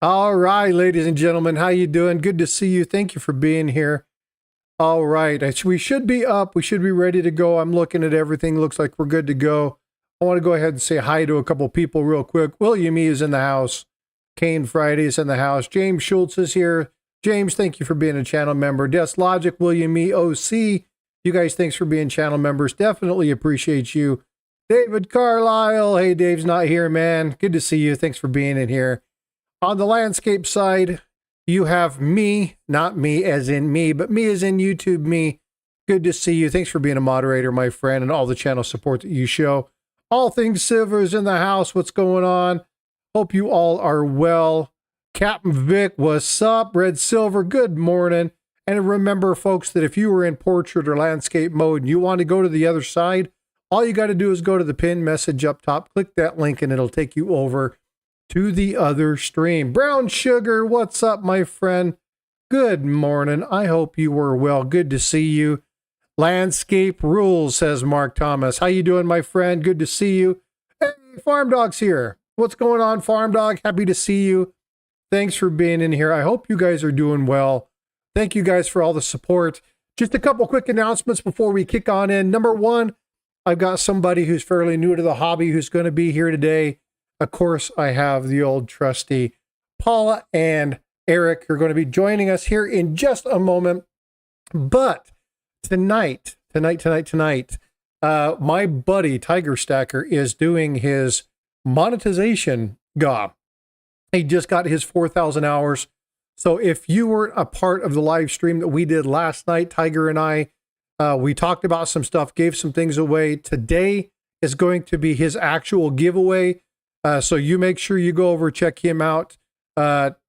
All right, ladies and gentlemen, how you doing? Good to see you. Thank you for being here. All right, we should be up. We should be ready to go. I'm looking at everything. Looks like we're good to go. I want to go ahead and say hi to a couple people real quick. William E. is in the house. Kane Friday is in the house. James Schultz is here. James, thank you for being a channel member. Des Logic, William E. OC, you guys, thanks for being channel members. Definitely appreciate you. David Carlisle. Hey, Dave's not here, man. Good to see you. Thanks for being in here. On the landscape side, you have me, not me as in me, but me as in YouTube me. Good to see you. Thanks for being a moderator, my friend, and all the channel support that you show. All Things Silver is in the house. What's going on? Hope you all are well. Captain Vic, what's up? Red Silver, good morning. And remember, folks, that if you were in portrait or landscape mode and you want to go to the other side, all you got to do is go to the pinned message up top, click that link, and it'll take you over to the other stream. Brown Sugar, what's up, my friend? Good morning. I hope you were well. Good to see you. Landscape Rules, says Mark Thomas. How you doing, my friend? Good to see you. Hey, Farm Dog's here. What's going on, Farm Dog? Happy to see you. Thanks for being in here. I hope you guys are doing well. Thank you guys for all the support. Just a couple quick announcements before we kick on in. Number one, I've got somebody who's fairly new to the hobby who's going to be here today. Of course, I have the old trusty Paula and Eric who are going to be joining us here in just a moment. But tonight, my buddy Tiger Stacker is doing his monetization gob. He just got his 4,000 hours. So if you weren't a part of the live stream that we did last night, Tiger and I, we talked about some stuff, gave some things away. Today is going to be his actual giveaway. So you make sure you go over, check him out,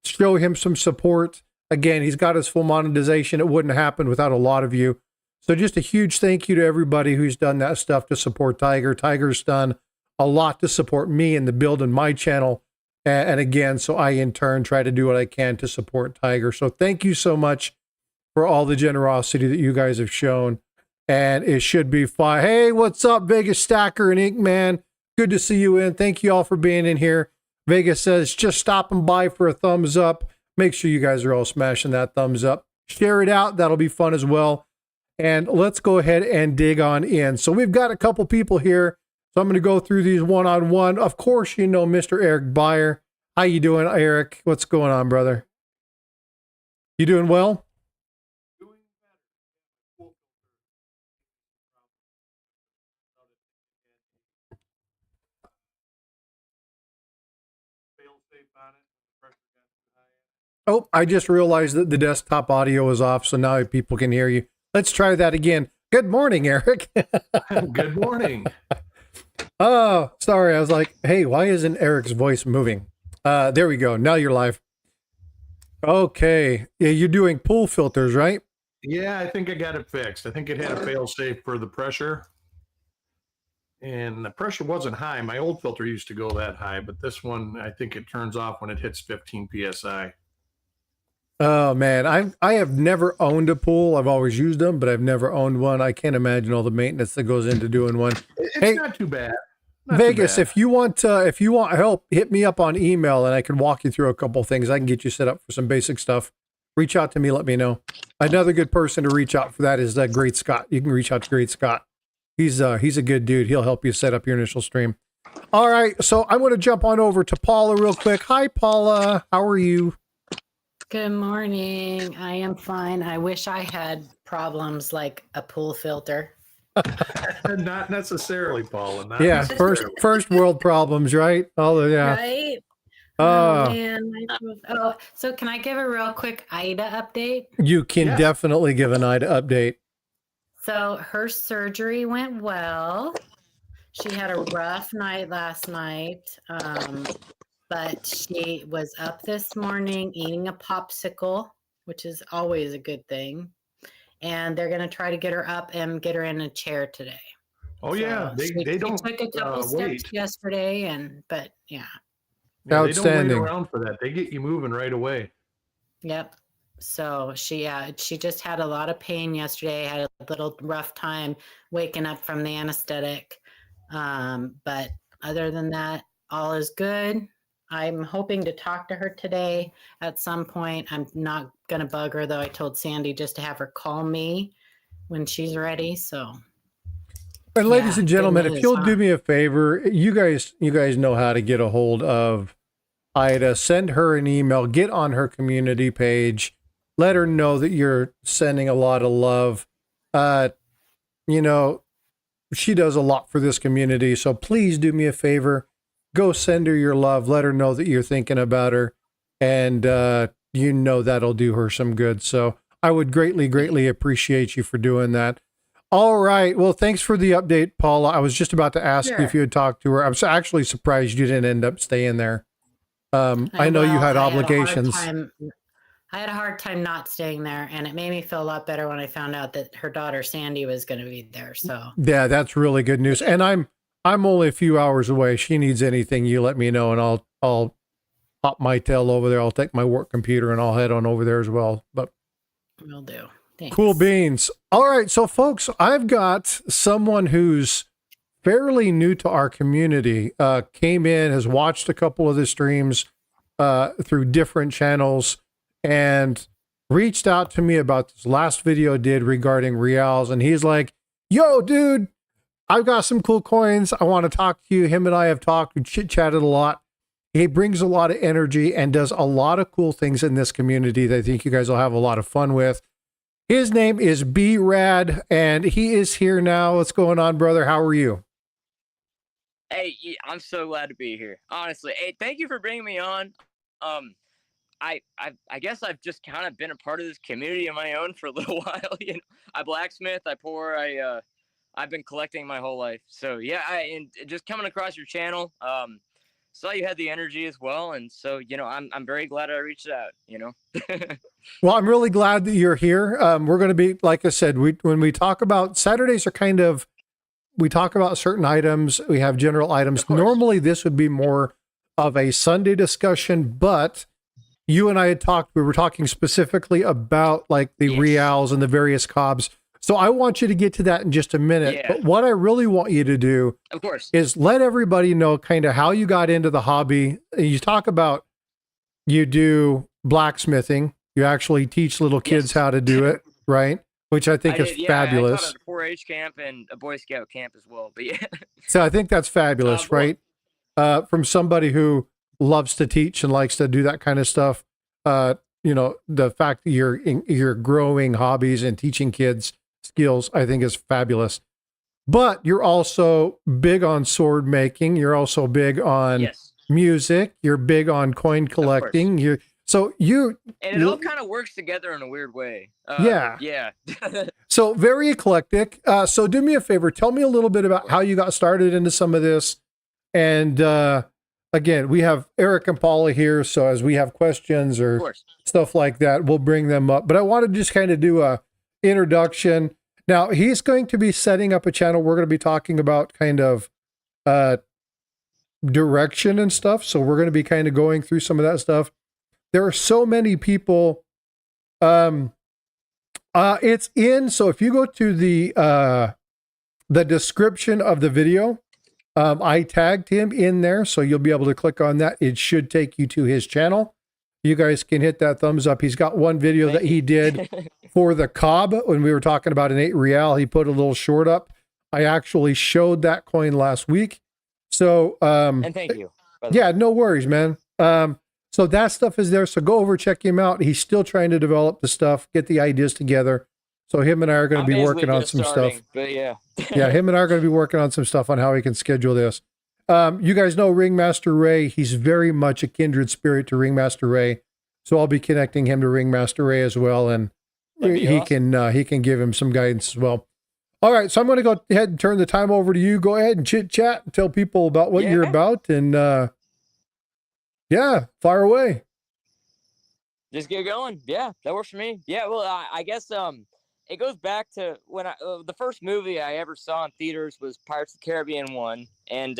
show him some support. Again, he's got his full monetization. It wouldn't happen without a lot of you. So just a huge thank you to everybody who's done that stuff to support Tiger. Tiger's done a lot to support me in the build in my channel. And again, so I in turn try to do what I can to support Tiger. So thank you so much for all the generosity that you guys have shown. And it should be fun. Hey, what's up, Vegas Stacker and Ink Man? Good to see you in. Thank you all for being in here. Vegas says, just stopping by for a thumbs up. Make sure you guys are all smashing that thumbs up. Share it out. That'll be fun as well. And let's go ahead and dig on in. So we've got a couple people here. So I'm going to go through these one-on-one. Of course, you know Mr. Eric Byer. How you doing, Eric? What's going on, brother? You doing well? Oh, I just realized that the desktop audio is off, so now people can hear you. Let's try that again. Good morning, Eric. Good morning. Oh, sorry. I was like, hey, why isn't Eric's voice moving? There we go. Now you're live. Okay. Yeah, you're doing pool filters, right? Yeah, I think I got it fixed. I think it had a fail safe for the pressure. And the pressure wasn't high. My old filter used to go that high, but this one, I think it turns off when it hits 15 PSI. Oh man, I have never owned a pool. I've always used them, but I've never owned one. I can't imagine all the maintenance that goes into doing one. It's not too bad. Not Vegas, too bad. if you want help, hit me up on email and I can walk you through a couple things. I can get you set up for some basic stuff. Reach out to me, let me know. Another good person to reach out for that is Great Scott. You can reach out to Great Scott. He's a good dude. He'll help you set up your initial stream. All right, so I'm going to jump on over to Paula real quick. Hi, Paula. How are you? Good morning. I am fine. I wish I had problems like a pool filter. Not necessarily, Paula. Not Yeah, necessarily. first world problems, right? Oh yeah. Right? Oh man. Oh, so can I give a real quick Ida update? You can definitely give an Ida update. So her surgery went well. She had a rough night last night. But she was up this morning eating a popsicle, which is always a good thing. And they're going to try to get her up and get her in a chair today. Oh, yeah. They don't took a couple steps yesterday, but yeah. Outstanding. They don't wait around for that. They get you moving right away. Yep. So she just had a lot of pain yesterday, had a little rough time waking up from the anesthetic. But other than that, all is good. I'm hoping to talk to her today at some point. I'm not going to bug her, though. I told Sandy just to have her call me when she's ready. So, And ladies and good gentlemen, if news, you'll huh? do me a favor, you guys know how to get a hold of Ida. Send her an email, get on her community page, let her know that you're sending a lot of love. You know, she does a lot for this community, so please do me a favor. Go send her your love. Let her know that you're thinking about her, and you know that'll do her some good. So I would greatly appreciate you for doing that. All right. Well, thanks for the update, Paula. I was just about to ask you if you had talked to her. I'm actually surprised you didn't end up staying there. I know you had obligations. I had a hard time not staying there, and it made me feel a lot better when I found out that her daughter Sandy was going to be there. So yeah, that's really good news. And I'm only a few hours away. She needs anything, you let me know, and I'll pop my tail over there. I'll take my work computer and I'll head on over there as well. But will do. Thanks. Cool beans. All right, so folks, I've got someone who's fairly new to our community. Came in, has watched a couple of the streams through different channels, and reached out to me about this last video I did regarding reals. And he's like, yo, dude, I've got some cool coins. I want to talk to you. Him and I have talked. We chit-chatted a lot. He brings a lot of energy and does a lot of cool things in this community that I think you guys will have a lot of fun with. His name is B-Rad, and he is here now. What's going on, brother? How are you? Hey, I'm so glad to be here. Honestly, hey, thank you for bringing me on. I guess I've just kind of been a part of this community on my own for a little while. You know, I blacksmith, I pour, I've been collecting my whole life. So yeah, and just coming across your channel, saw you had the energy as well, and so I'm very glad I reached out. Well, I'm really glad that you're here. We're going to be, like I said, when we talk about Saturdays are we talk about certain items. We have general items. Normally this would be more of a Sunday discussion, but you and I had talked, we were talking specifically about like the reals and the various cobs. So I want you to get to that in just a minute. Yeah. But what I really want you to do, of course, is let everybody know kind of how you got into the hobby. You talk about, you do blacksmithing. You actually teach little kids how to do it, right? Which I think is fabulous. I taught at a 4-H camp and a Boy Scout camp as well. But yeah. So I think that's fabulous, right? From somebody who loves to teach and likes to do that kind of stuff. The fact that you're growing hobbies and teaching kids skills, I think is fabulous. But you're also big on sword making. You're also big on music. You're big on coin collecting. And it all kind of works together in a weird way. Yeah. So very eclectic. So do me a favor. Tell me a little bit about how you got started into some of this. And again, we have Eric and Paula here. So as we have questions or stuff like that, we'll bring them up. But I want to just kind of do a introduction. Now he's going to be setting up a channel. We're going to be talking about kind of direction and stuff. So we're going to be kind of going through some of that stuff. There are so many people. It's in. So if you go to the description of the video, I tagged him in there, so you'll be able to click on that. It should take you to his channel. You guys can hit that thumbs up. He's got one video that he did for the cob when we were talking about an 8 real. He put a little short up. I actually showed that coin last week. So, and thank you. Yeah, no worries, man. So that stuff is there. So go over, check him out. He's still trying to develop the stuff, get the ideas together. So him and I are going to be working on some stuff. But yeah. Yeah, him and I are going to be working on some stuff on how we can schedule this. You guys know Ringmaster Ray. He's very much a kindred spirit to Ringmaster Ray. So I'll be connecting him to Ringmaster Ray as well. And he can give him some guidance as well. All right. So I'm going to go ahead and turn the time over to you. Go ahead and chit chat and tell people about what you're about. And fire away. Just get going. Yeah, that works for me. Yeah. Well, I guess, it goes back to when the first movie I ever saw in theaters was Pirates of the Caribbean 1. And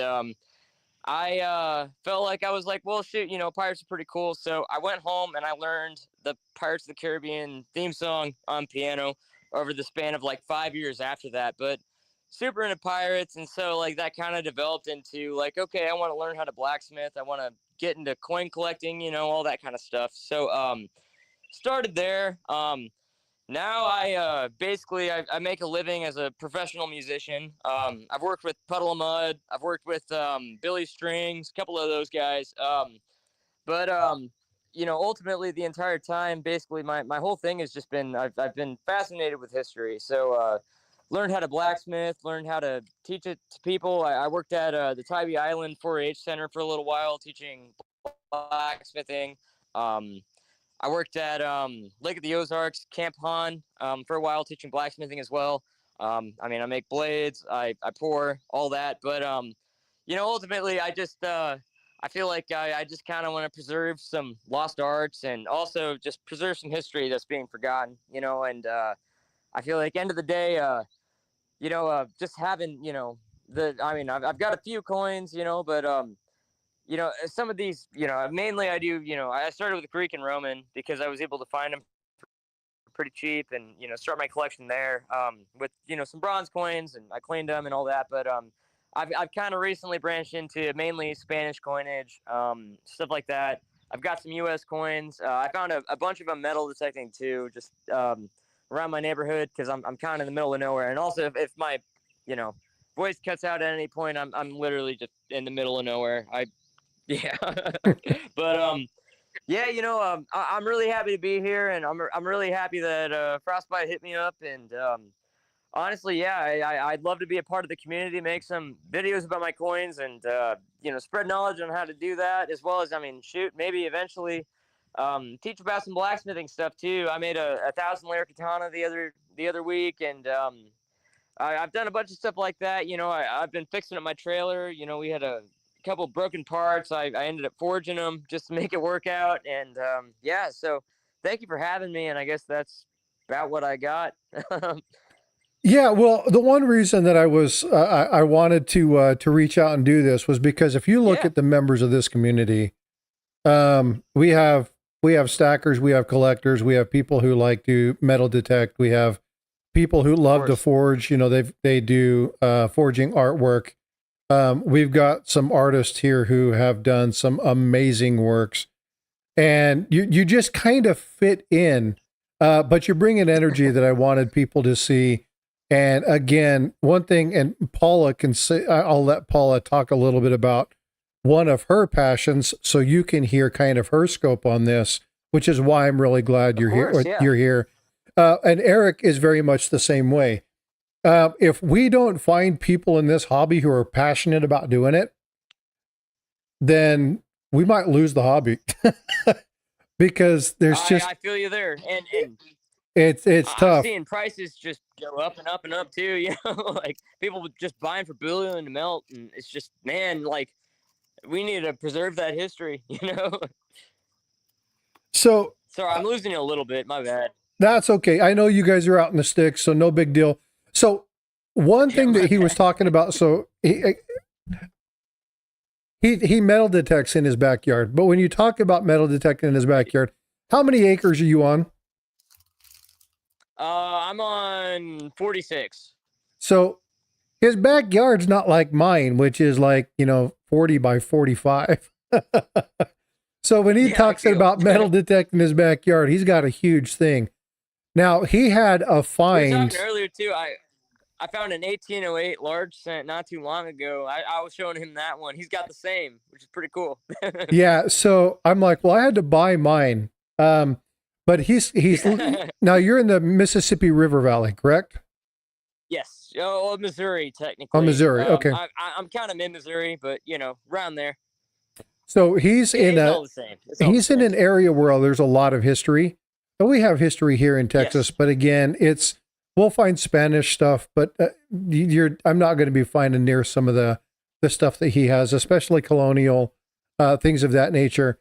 I felt like I was like, well, shoot, pirates are pretty cool. So I went home and I learned the Pirates of the Caribbean theme song on piano over the span of like 5 years after that. But super into pirates. And so like that kind of developed into like, okay, I want to learn how to blacksmith. I want to get into coin collecting, you know, all that kind of stuff. So started there. Now I basically I make a living as a professional musician. I've worked with Puddle of Mud. I've worked with Billy Strings, a couple of those guys. But you know, ultimately the entire time, basically my whole thing has just been I've been fascinated with history. So learned how to blacksmith, learned how to teach it to people. I worked at the Tybee Island 4-H Center for a little while, teaching blacksmithing. I worked at Lake of the Ozarks, Camp Han, for a while, teaching blacksmithing as well. I mean, I make blades, I pour, all that. But, you know, ultimately, I just, I feel like I just kind of want to preserve some lost arts and also just preserve some history that's being forgotten, you know. And I feel like end of the day, you know, just having, you know, I mean, I've got a few coins, you know, but, you know, some of these, you know, mainly I do, you know, I started with Greek and Roman because I was able to find them pretty cheap and, you know, start my collection there with, you know, some bronze coins, and I cleaned them and all that. But I've kind of recently branched into mainly Spanish coinage, stuff like that. I've got some U.S. coins. I found a bunch of them metal detecting too, just around my neighborhood because I'm kind of in the middle of nowhere. And also if my, you know, voice cuts out at any point, I'm literally just in the middle of nowhere. Yeah, but yeah, you know, I'm really happy to be here, and I'm really happy that Frostbyte hit me up, and honestly, yeah, I'd love to be a part of the community, make some videos about my coins, and you know, spread knowledge on how to do that, as well as, I mean, shoot, maybe eventually teach about some blacksmithing stuff too. I made a 1,000-layer katana the other week, and I've done a bunch of stuff like that. You know, I've been fixing up my trailer. You know, we had a couple broken parts. I ended up forging them just to make it work out. And yeah, so thank you for having me. And I guess that's about what I got. Yeah, well, the one reason that I wanted to reach out and do this was because if you look Yeah. at the members of this community, we have stackers, we have collectors, we have people who like to metal detect, we have people who love to forge. You know, they do forging artwork. We've got some artists here who have done some amazing works, and you just kind of fit in, but you bring an energy that I wanted people to see. And again, one thing, and Paula can say, I'll let Paula talk a little bit about one of her passions, so you can hear kind of her scope on this, which is why I'm really glad you're here. Yeah. You're here, and Eric is very much the same way. If we don't find people in this hobby who are passionate about doing it, then we might lose the hobby because there's just, I feel you there. And it's I'm tough. seeing prices just go up and up and up too. You know, like people just buying for bullion to melt. And it's just, man, like we need to preserve that history, you know? So Sorry, I'm losing you a little bit. My bad. that's okay. I know you guys are out in the sticks, so no big deal. So one thing that he was talking about, so he metal detects in his backyard. But when you talk about metal detecting in his backyard, how many acres are you on? I'm on 46. So his backyard's not like mine, which is like, 40 by 45. So when he talks about metal detecting his backyard, he's got a huge thing. Now he had a find. We were talking earlier too. I found an 1808 large cent not too long ago. I was showing him that one. He's got the same, which is pretty cool. Yeah. So I'm like, well, I had to buy mine. But he's now you're in the Mississippi River Valley, correct? Yes. Oh, Missouri, technically. Oh, Missouri. Okay. I'm kind of in Missouri, but around there. So he's in all the same. He's in an area where there's a lot of history. And we have history here in Texas, but again, we'll find Spanish stuff, but I'm not going to be finding near some of the stuff that he has, especially colonial things of that nature.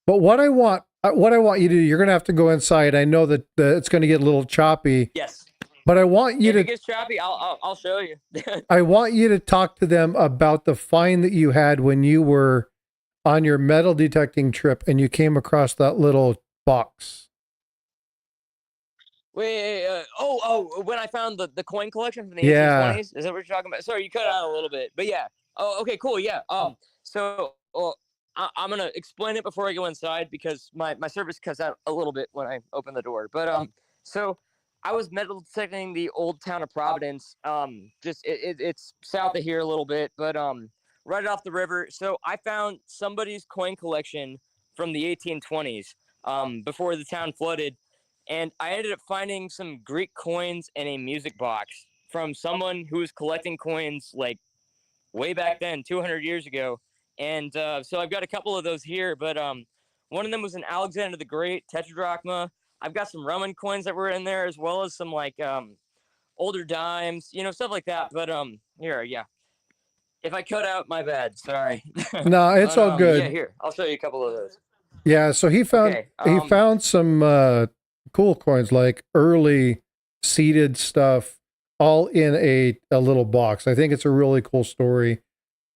But what I want you to do, you're going to have to go inside. I know that it's going to get a little choppy. Yes. But I want you if it gets choppy, I'll show you. I want you to talk to them about the find that you had when you were on your metal detecting trip and you came across that little box. Wait, when I found the coin collection from the 1820s, is that what you're talking about? Sorry, you cut out a little bit, but yeah. Oh, okay, cool, yeah. So I'm gonna explain it before I go inside because my service cuts out a little bit when I open the door. But so I was metal detecting the old town of Providence. Just it's south of here a little bit, but right off the river. So I found somebody's coin collection from the 1820s, before the town flooded, and I ended up finding some Greek coins and a music box from someone who was collecting coins like way back then, 200 years ago. And so I've got a couple of those here, but one of them was an Alexander the Great tetradrachma. I've got some Roman coins that were in there, as well as some like older dimes, stuff like that. But here, yeah. If I cut out, my bad. Sorry. No, it's all Yeah, good. here, I'll show you a couple of those. Yeah, so he found Okay, he found some cool coins, like early seeded stuff, all in a little box. I think it's a really cool story.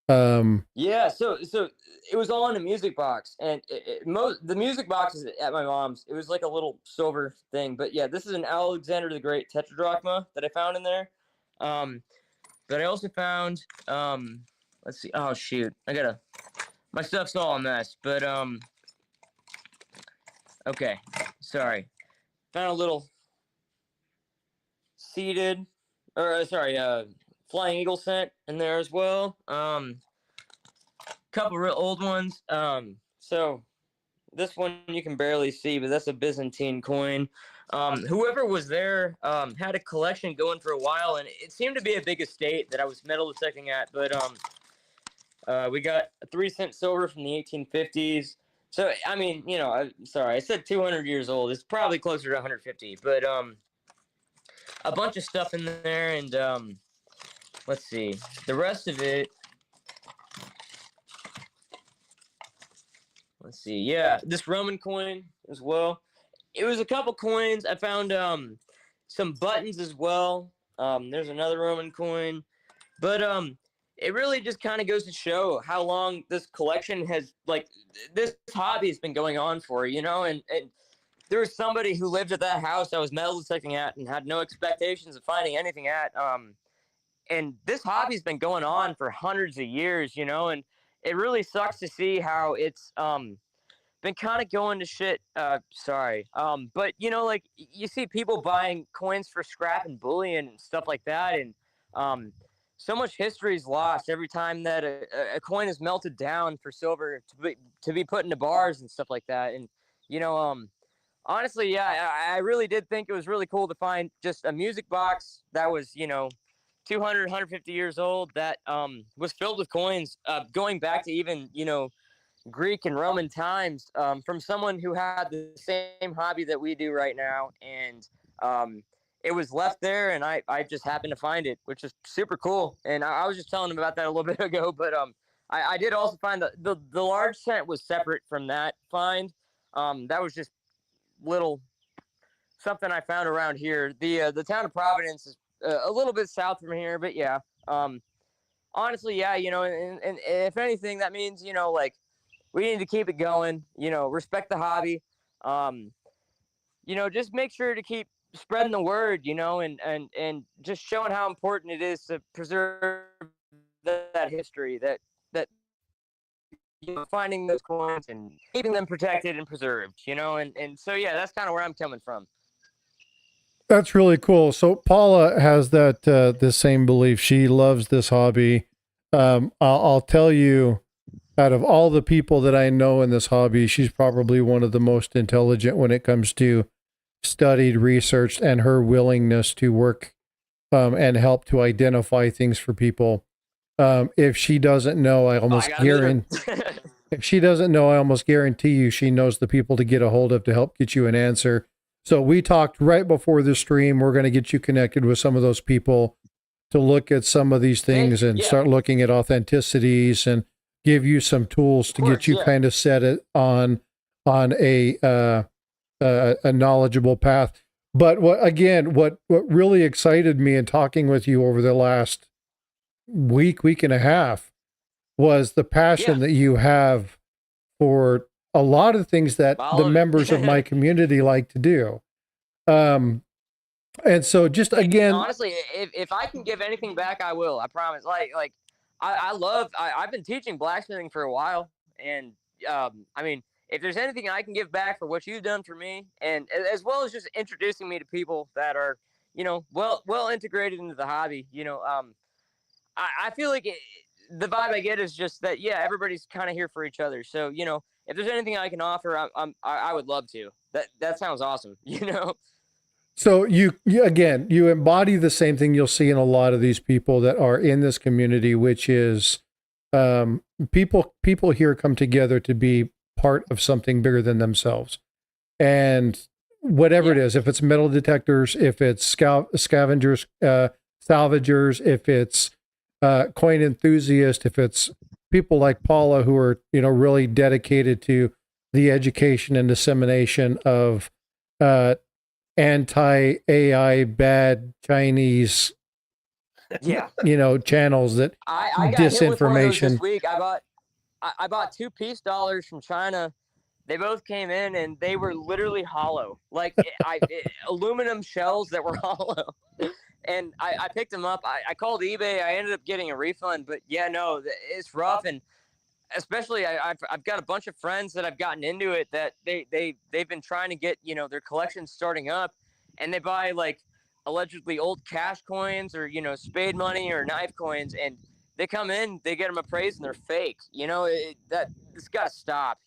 Yeah, so it was all in a music box, and the music box is at my mom's. It was like a little silver thing, but yeah, this is an Alexander the Great tetradrachma that I found in there. But I also found let's see. Oh shoot, my stuff's all a mess. But okay, sorry. Found a little seeded, or sorry, flying eagle scent in there as well. Couple real old ones. So this one you can barely see, but that's a Byzantine coin. Whoever was there had a collection going for a while, and it seemed to be a big estate that I was metal detecting at. But we got a 3-cent silver from the 1850s. So I mean, sorry, I said 200 years old. It's probably closer to 150. But a bunch of stuff in there, and let's see, the rest of it. Let's see. Yeah, this Roman coin as well. It was a couple coins. I found some buttons as well. There's another Roman coin. But it really just kind of goes to show how long this collection has, like, this hobby has been going on for, and there was somebody who lived at that house I was metal detecting at and had no expectations of finding anything at. And this hobby's been going on for hundreds of years, and it really sucks to see how it's been kind of going to shit. Sorry. But like you see people buying coins for scrap and bullion and stuff like that, and so much history is lost every time that a coin is melted down for silver to be put into bars and stuff like that. And honestly, yeah, I really did think it was really cool to find just a music box that was 200, 150 years old that was filled with coins going back to even, Greek and Roman times, from someone who had the same hobby that we do right now. And it was left there, and I just happened to find it, which is super cool. And I was just telling him about that a little bit ago, but I did also find the large scent was separate from that find. That was just little something I found around here. The town of Providence is a little bit south from here, but yeah. Honestly, yeah, and if anything, that means, like, we need to keep it going, respect the hobby. Just make sure to keep spreading the word, and just showing how important it is to preserve that history, that finding those coins and keeping them protected and preserved, and so, yeah, that's kind of where I'm coming from. That's really cool. So Paula has that the same belief. She loves this hobby. I'll tell you, out of all the people that I know in this hobby, she's probably one of the most intelligent when it comes to studied, researched, and her willingness to work and help to identify things for people. If she doesn't know, I almost guarantee. If she doesn't know, I almost guarantee you she knows the people to get a hold of to help get you an answer. So we talked right before the stream. We're going to get you connected with some of those people to look at some of these things and start looking at authenticities and give you some tools to get you kind of set it on a knowledgeable path. But what really excited me in talking with you over the last week and a half was the passion that you have for a lot of things that the members of my community like to do. And so just again, honestly, if I can give anything back, I will, I promise. I've been teaching blacksmithing for a while, and I mean, if there's anything I can give back for what you've done for me, and as well as just introducing me to people that are, well integrated into the hobby, I feel like the vibe I get is just that, yeah, everybody's kind of here for each other. So, if there's anything I can offer, I would love to. That sounds awesome. So you embody the same thing you'll see in a lot of these people that are in this community, which is people here come together to be part of something bigger than themselves. And whatever it is, if it's metal detectors, if it's scavengers, salvagers, if it's coin enthusiasts, if it's people like Paula who are, really dedicated to the education and dissemination of anti-AI bad Chinese channels that I got hit with one of those disinformation. this week. I bought 2 peace dollars from China. They both came in and they were literally hollow, like aluminum shells that were hollow. And I picked them up. I called eBay. I ended up getting a refund, but yeah, no, it's rough. And especially I've got a bunch of friends that have gotten into it that they've been trying to get, their collections starting up, and they buy like allegedly old cash coins or, spade money or knife coins, and they come in, they get them appraised and they're fake. It's got to stop,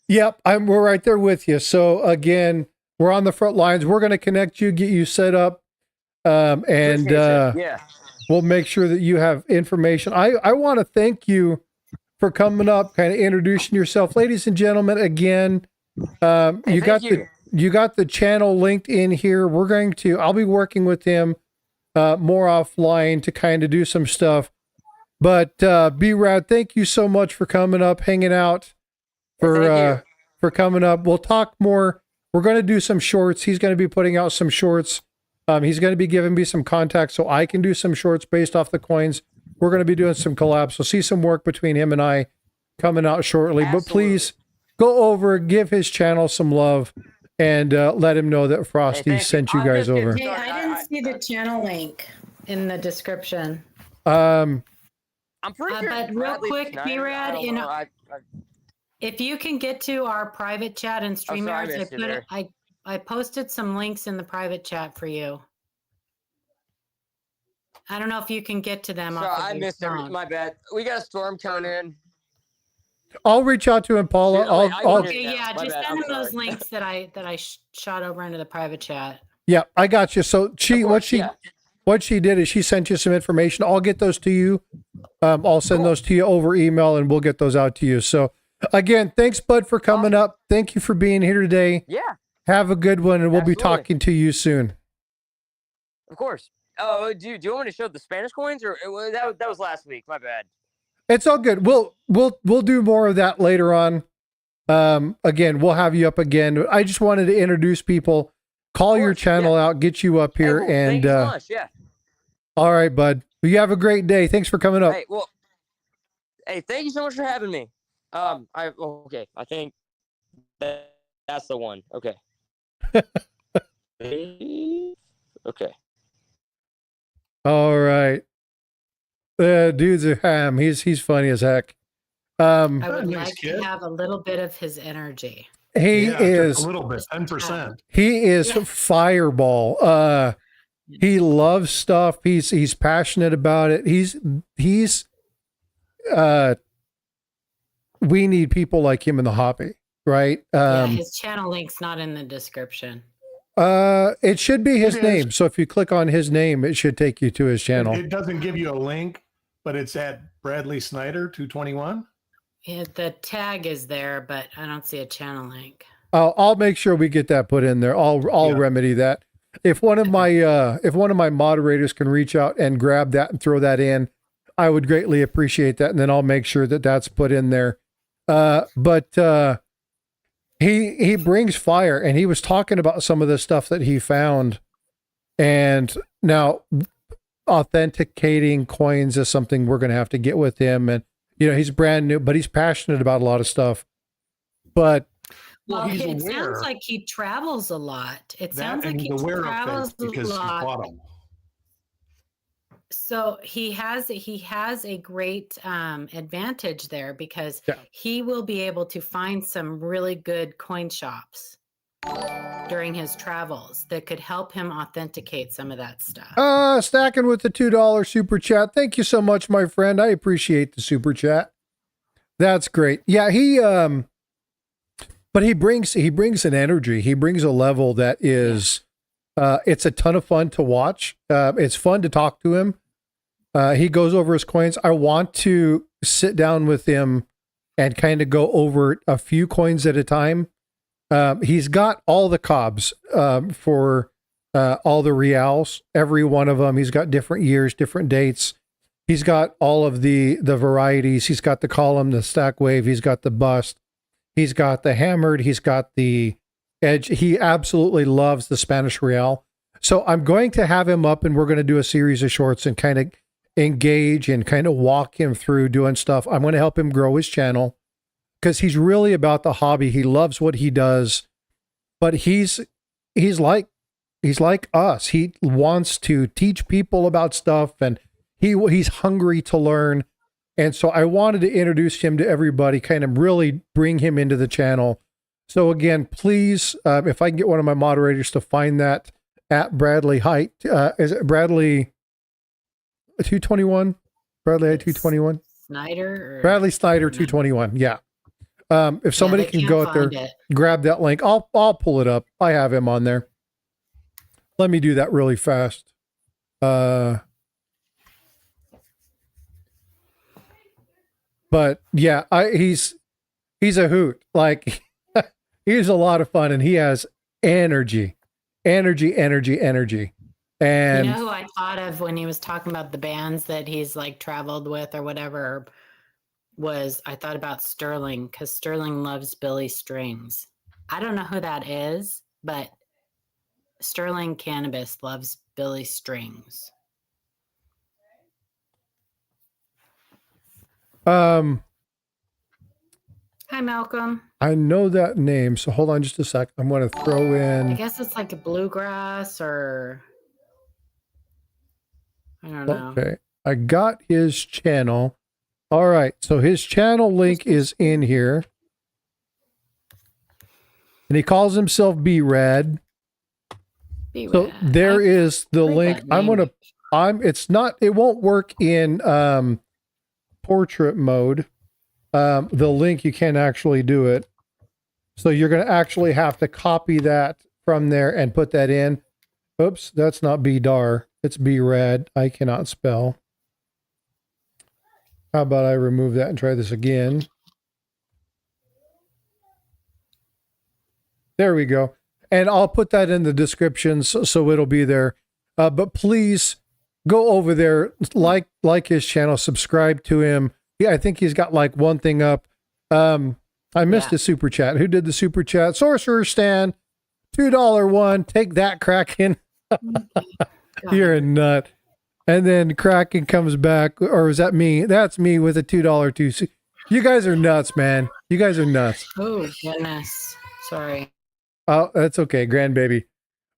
Yep, we're right there with you. So again, we're on the front lines. We're going to connect you, get you set up, and we'll make sure that you have information. I want to thank you for coming up, kind of introducing yourself, ladies and gentlemen. Again, you got the channel linked in here. I'll be working with him more offline to kind of do some stuff. But B-Rad, thank you so much for coming up, hanging out, for coming up. We'll talk more. We're going to do some shorts. He's going to be putting out some shorts. He's going to be giving me some contacts so I can do some shorts based off the coins. We're going to be doing some collabs. So see some work between him and I coming out shortly. Absolutely. But please go over, give his channel some love, and let him know that Frosty sent you guys over. Hey, I didn't see the channel link in the description. I'm pretty sure. But real quick, B-Rad, if you can get to our private chat and StreamYards, I posted some links in the private chat for you. I don't know if you can get to them. So I missed everything. My bad. We got a storm coming in. I'll reach out to him, Paula. Just send him those links that I shot over into the private chat. Yeah, I got you. So what she did is she sent you some information. I'll get those to you. I'll send those to you over email, and we'll get those out to you. So again, thanks, Bud, for coming up. Thank you for being here today. Yeah. Have a good one, and we'll be talking to you soon. Of course. Oh, do you want me to show the Spanish coins, or that was last week? My bad. It's all good. We'll do more of that later on. Again, we'll have you up again. I just wanted to introduce people, call your channel out, get you up here, and thank you so much. Yeah. All right, Bud. You have a great day. Thanks for coming up. Hey, thank you so much for having me. I think that's the one. Okay. Okay. All right. Dude's a ham. He's funny as heck. I would like to have a little bit of his energy. He is a little bit, 10%. He is fireball. He loves stuff. He's passionate about it. We need people like him in the hobby, right? His channel link's not in the description. It should be his name. So if you click on his name, it should take you to his channel. It doesn't give you a link, but it's at Bradley Snyder 221. Yeah, the tag is there, but I don't see a channel link. I'll make sure we get that put in there. I'll remedy that. If one of my moderators can reach out and grab that and throw that in, I would greatly appreciate that. And then I'll make sure that that's put in there. But he brings fire, and he was talking about some of the stuff that he found. And now authenticating coins is something we're going to have to get with him. And, he's brand new, but he's passionate about a lot of stuff. But it sounds like he travels a lot. It sounds like he travels a lot. So he has a great advantage there because Yeah. he will be able to find some really good coin shops during his travels that could help him authenticate some of that stuff. Stacking with the $2 super chat. Thank you so much, my friend. I appreciate the super chat. That's great. Yeah, but he brings an energy. He brings a level that is it's a ton of fun to watch. It's fun to talk to him. He goes over his coins. I want to sit down with him and kind of go over a few coins at a time. He's got all the cobs for all the reals, every one of them. He's got different years, different dates. He's got all of the varieties. He's got the column, the stack wave. He's got the bust. He's got the hammered. He's got the edge. He absolutely loves the Spanish real. So I'm going to have him up and we're going to do a series of shorts and kind of engage and kind of walk him through doing stuff. I'm going to help him grow his channel because he's really about the hobby. He loves what he does, but he's like us. He wants to teach people about stuff and he's hungry to learn. And so I wanted to introduce him to everybody, kind of really bring him into the channel. So again, please, if I can get one of my moderators to find that at Bradley Height, is it Bradley 221? Bradley Height 221? Snyder? Bradley Snyder 221. Yeah. If somebody can go out there, grab that link. I'll pull it up. I have him on there. Let me do that really fast. But yeah, he's a hoot. Like he's a lot of fun and he has energy. And you know who I thought of when he was talking about the bands that he's like traveled with or whatever was I thought about Sterling because Sterling loves Billy Strings. I don't know who that is, but Sterling Cannabis loves Billy Strings. Hi, Malcolm. I know that name, so hold on just a sec. I'm going to throw in. I guess it's like a bluegrass or I don't know. Okay, I got his channel. All right, so his channel link is in here, and he calls himself B-Rad. So there is the link. It won't work in portrait mode. The link, you can't actually do it. So you're going to actually have to copy that from there and put that in. Oops, that's not B-Dar. It's B-Rad. I cannot spell. How about I remove that and try this again? There we go. And I'll put that in the description so it'll be there. But please go over there, like his channel, subscribe to him. Yeah, I think he's got like one thing up. I missed the super chat. Who did the super chat? Sorcerer Stan, $2 one. Take that, Kraken. You're a nut. And then Kraken comes back, or is that me? That's me with a $2 two. You guys are nuts, man. You guys are nuts. Oh goodness, sorry. Oh, that's okay, grandbaby.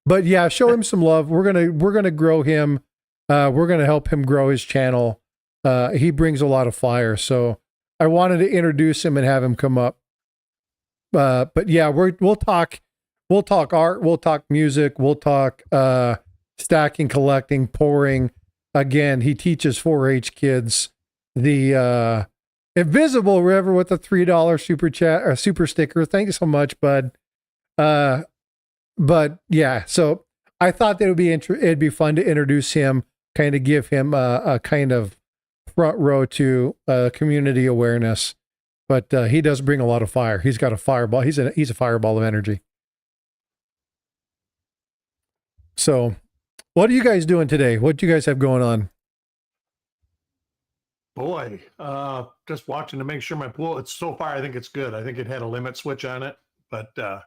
But yeah, show him some love. We're gonna grow him. We're gonna help him grow his channel. He brings a lot of fire, so I wanted to introduce him and have him come up. But yeah, we'll talk art, we'll talk music, we'll talk stacking, collecting, pouring. Again, he teaches 4-H kids the Invisible River with a $3 super chat or super sticker. Thanks so much, bud. But yeah, so I thought that it'd be fun to introduce him, kind of give him a kind of front row to community awareness. But he does bring a lot of fire. He's got a fireball. He's a fireball of energy. So, what are you guys doing today? What do you guys have going on? Boy, just watching to make sure my pool. It's so far. I think it's good. I think it had a limit switch on it, but I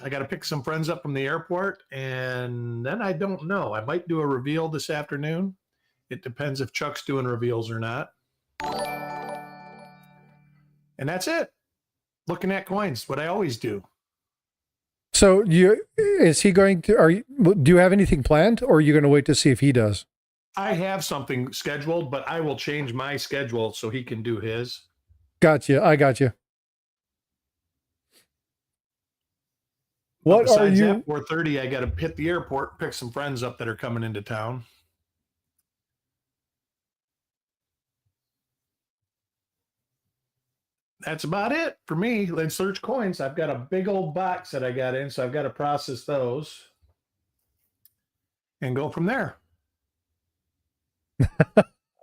got to pick some friends up from the airport, and then I don't know. I might do a reveal this afternoon. It depends if Chuck's doing reveals or not. And that's it. Looking at coins, what I always do. So is he going to, do you have anything planned, or are you going to wait to see if he does? I have something scheduled, but I will change my schedule so he can do his. Gotcha. I got you. What What are besides you? that, 4:30, I got to hit the airport, pick some friends up that are coming into town. That's about it for me. Let's search coins. I've got a big old box that I got in, so I've got to process those and go from there.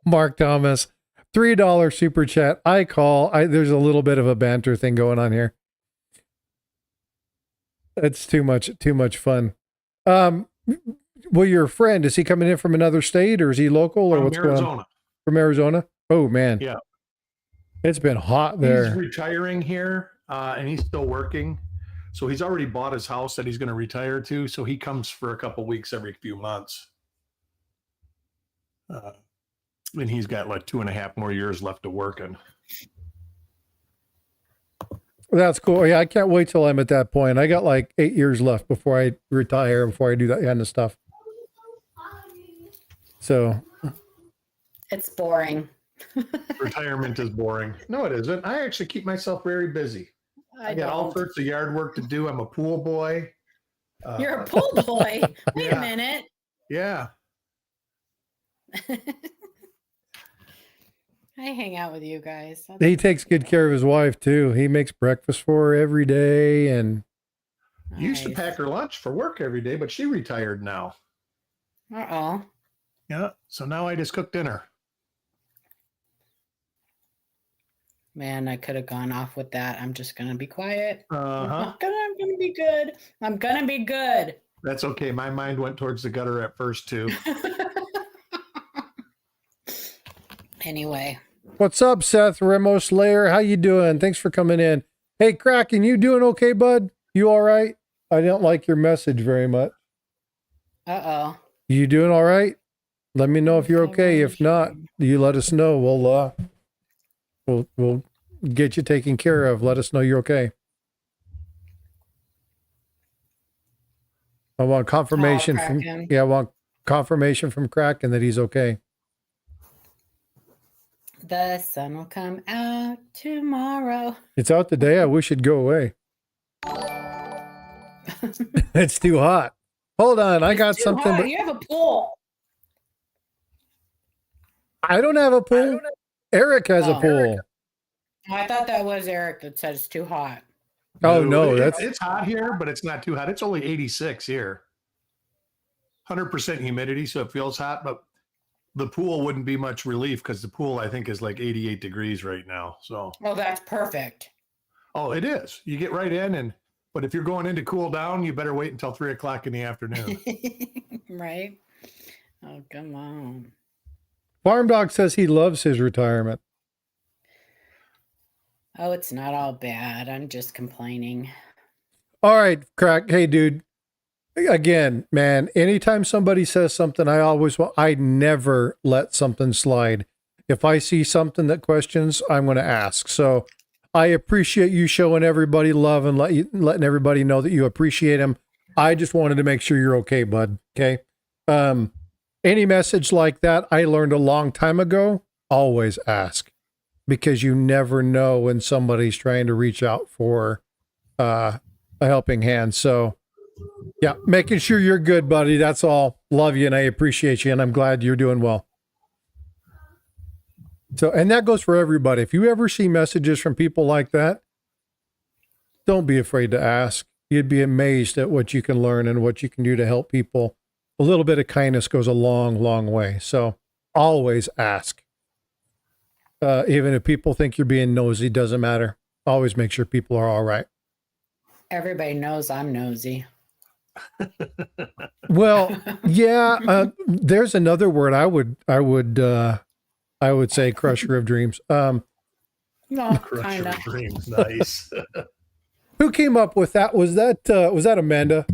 Mark Thomas, $3 super chat. There's a little bit of a banter thing going on here. It's too much fun. Well, your friend, is he coming in from another state, or is he local, or From what's going on? Arizona. From Arizona? Oh man. Yeah. It's been hot there. He's retiring here, and he's still working. So he's already bought his house that he's going to retire to. So he comes for a couple weeks every few months. And he's got like 2.5 more years left of working. That's cool. Yeah, I can't wait till I'm at that point. I got like 8 years left before I retire, before I do that kind of stuff. So It's boring. Retirement is boring. No, it isn't. I actually keep myself very busy. I got all sorts of yard work to do. I'm a pool boy. You're a pool boy. Wait Yeah. a minute. Yeah. I hang out with you guys. he takes good care of his wife too. He makes breakfast for her every day, and Used to Nice. pack her lunch for work every day, but she retired now. Uh-oh. Yeah. So now I just cook dinner. Man, I could have gone off with that. I'm just gonna be quiet. Uh-huh. I'm gonna be good. I'm gonna be good. That's okay. My mind went towards the gutter at first too. Anyway, what's up, Seth Remo Slayer? How you doing? Thanks for coming in. Hey, Kraken, you doing okay, bud? You all right? I don't like your message very much. uh-oh. You doing all right? Let me know if you're okay. If not, you let us know. We'll get you taken care of. Let us know you're okay. I want confirmation from Kraken. I want confirmation from Kraken that he's okay. The sun will come out tomorrow. It's out today. I wish it'd go away. It's too hot. Hold on, I got Too something. hot. But You have a pool. I don't have a pool. Eric has a Oh. pool. I thought that was Eric that said it's too hot. Oh no, it's hot here, but it's not too hot. It's only 86 here. 100% humidity, so it feels hot, but the pool wouldn't be much relief because the pool I think is like 88 degrees right now. So Oh, that's perfect. oh, it is. You get right in, but if you're going in to cool down, you better wait until 3:00 in the afternoon. Right? Oh, come on. Farm Dog says he loves his retirement. Oh, it's not all bad. I'm just complaining. All right, Crack. Hey, dude. Again, man, anytime somebody says something, I never let something slide. If I see something that questions, I'm going to ask. So I appreciate you showing everybody love and letting everybody know that you appreciate them. I just wanted to make sure you're okay, bud. Okay. Any message like that, I learned a long time ago, always ask, because you never know when somebody's trying to reach out for a helping hand. So yeah, making sure you're good, buddy. That's all. Love you, and I appreciate you, and I'm glad you're doing well. So, and that goes for everybody. If you ever see messages from people like that, don't be afraid to ask. You'd be amazed at what you can learn and what you can do to help people. A little bit of kindness goes a long, long way. So always ask. Even if people think you're being nosy, doesn't matter. Always make sure people are all right. Everybody knows I'm nosy. Well, yeah. There's another word I would say, crusher of dreams. No, Crush kind your of. dreams. Nice. Who came up with that? Was that Amanda?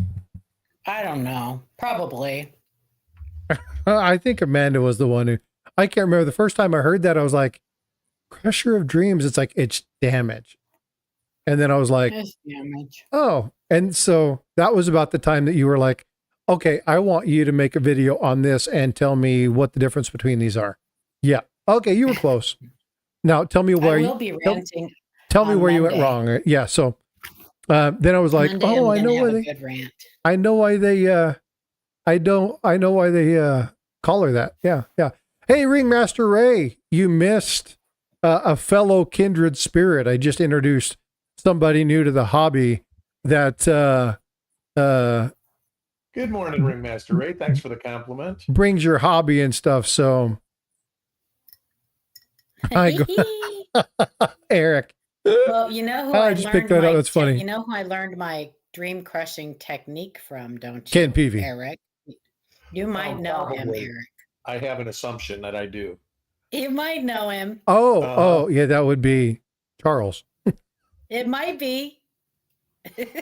I don't know. Probably. I think Amanda was the one who. I can't remember the first time I heard that. I was like, crusher of dreams. It's like it's damage, and then I was like, It's damage. oh, And so that was about the time that you were like, okay, I want you to make a video on this and tell me what the difference between these are. Yeah. Okay, you were close. Now tell me I where will be ranting. tell me on where you went Monday. wrong. Yeah. So then I was like, Monday, oh, I'm I know gonna why have a they, good rant. I know why they, I know why they call her that. Yeah. Yeah. Hey, Ringmaster Ray, you missed a fellow kindred spirit. I just introduced somebody new to the hobby that Good morning, Ringmaster Ray. Thanks for the compliment. brings your hobby and stuff. So I go, Eric. Well, you know who I I just learned picked that my up. That's funny. you know who I learned my dream crushing technique from, don't you? Ken Peavy. Eric. You might know him, Probably. Eric. I have an assumption that I do. You might know him. Oh, yeah, that would be Charles. It might be.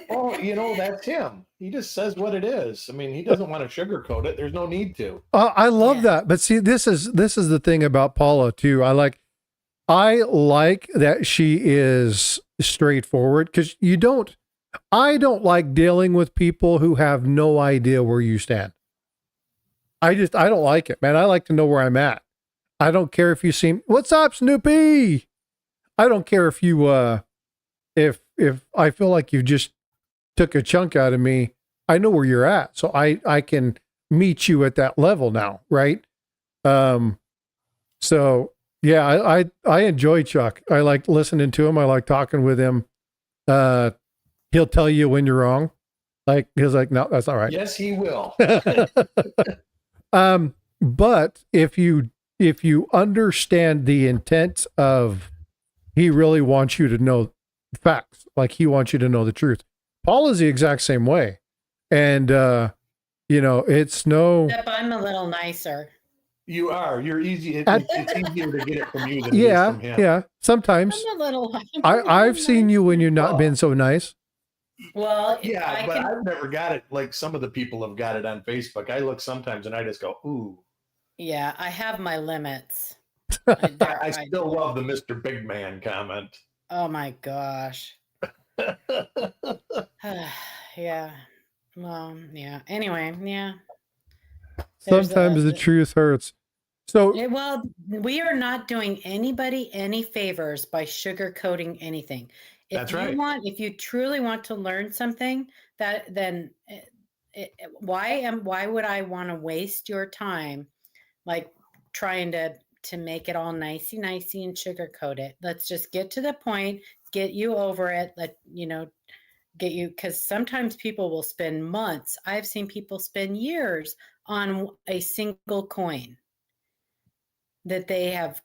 Oh, that's him. He just says what it is. I mean, he doesn't want to sugarcoat it. There's no need to. I love Yeah. that. But see, this is the thing about Paula too. I like that she is straightforward, because I don't like dealing with people who have no idea where you stand. I don't like it, man. I like to know where I'm at. I don't care if you seem, what's up, Snoopy? I don't care if you, if I feel like you just took a chunk out of me. I know where you're at. So I can meet you at that level now. Right. So yeah, I enjoy Chuck. I like listening to him. I like talking with him. He'll tell you when you're wrong. Like, he's like, no, that's all right. Yes, he will. But if you understand the intent of, he really wants you to know facts, like he wants you to know the truth. Paul is the exact same way. And, it's no, Except I'm a little nicer. You are. You're easy. It's easier to get it from you than it is yeah, from him. yeah. Sometimes I'm a little. I've seen you when you're not been so nice. Well, Yeah, I I've never got it like some of the people have got it on Facebook. I look sometimes and I just go, ooh. Yeah, I have my limits. I still love the Mr. Big Man comment. Oh my gosh. Yeah. Well, yeah. Anyway, yeah. Sometimes the truth hurts. So Well, we are not doing anybody any favors by sugarcoating anything. If That's you right. if you truly want to learn something, then why would I want to waste your time, like trying to make it all nicey and sugarcoat it? Let's just get to the point, get you over it. Get you, because sometimes people will spend months. I've seen people spend years on a single coin that they have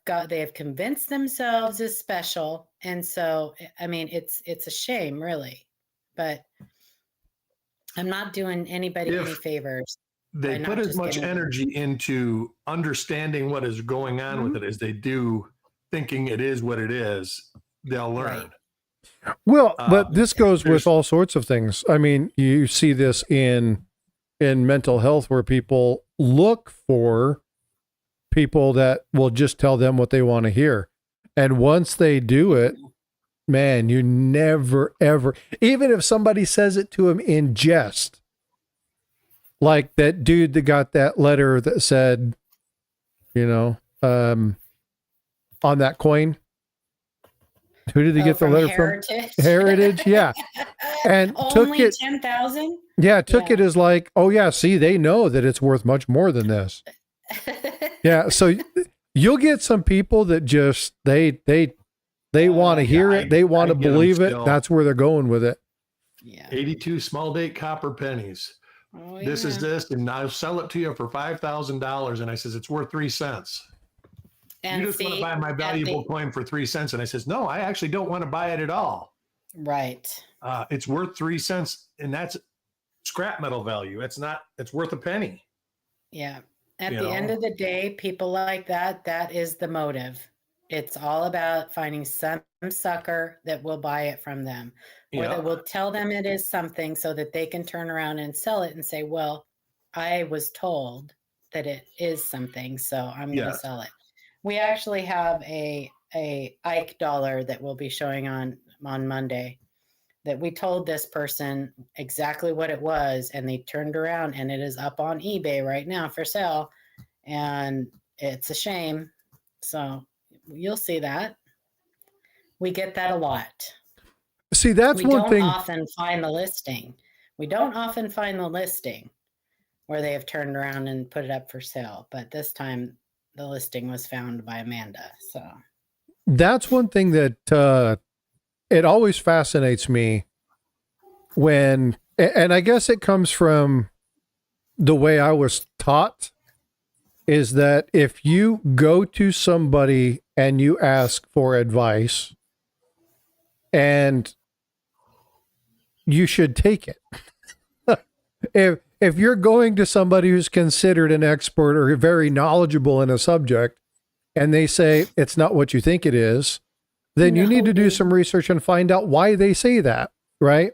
convinced themselves is special. And so, I mean, it's a shame, really, but I'm not doing anybody any favors. They put as much energy into understanding what is going on with it as they do thinking it is what it is. They'll learn. Right. Well, but this goes with all sorts of things. I mean, you see this in mental health, where people look for people that will just tell them what they want to hear. And once they do it, man, you never, ever, even if somebody says it to him in jest, like that dude that got that letter that said, on that coin, who did he get the letter Heritage? from? Heritage, yeah. And took it 10,000. Yeah, took it as like, oh yeah, see, they know that it's worth much more than this. Yeah, so you'll get some people that just they want to hear it, they want to believe it. That's where they're going with it. Yeah. 82 small date copper pennies. Oh, this is this, and I'll sell it to you for $5,000. And I says, it's worth 3 cents. And you just want to buy my valuable coin for 3 cents. And I says, no, I actually don't want to buy it at all. Right. It's worth 3 cents, and that's scrap metal value. It's worth a penny. Yeah. At the end of the day, people like that is the motive. It's all about finding some sucker that will buy it from them, or that will tell them it is something so that they can turn around and sell it and say, well, I was told that it is something, so I'm going to sell it. We actually have a Ike dollar that will be showing on Monday. that we told this person exactly what it was, and they turned around and it is up on eBay right now for sale, and it's a shame. So you'll see that. We get that a lot. See, that's We one don't thing. often find the listing. We don't often find the listing where they have turned around and put it up for sale. But this time the listing was found by Amanda. So That's one thing that it always fascinates me when, and I guess it comes from the way I was taught, is that if you go to somebody and you ask for advice, and you should take it. If you're going to somebody who's considered an expert or very knowledgeable in a subject, and they say it's not what you think it is, then you need to do some research and find out why they say that, right?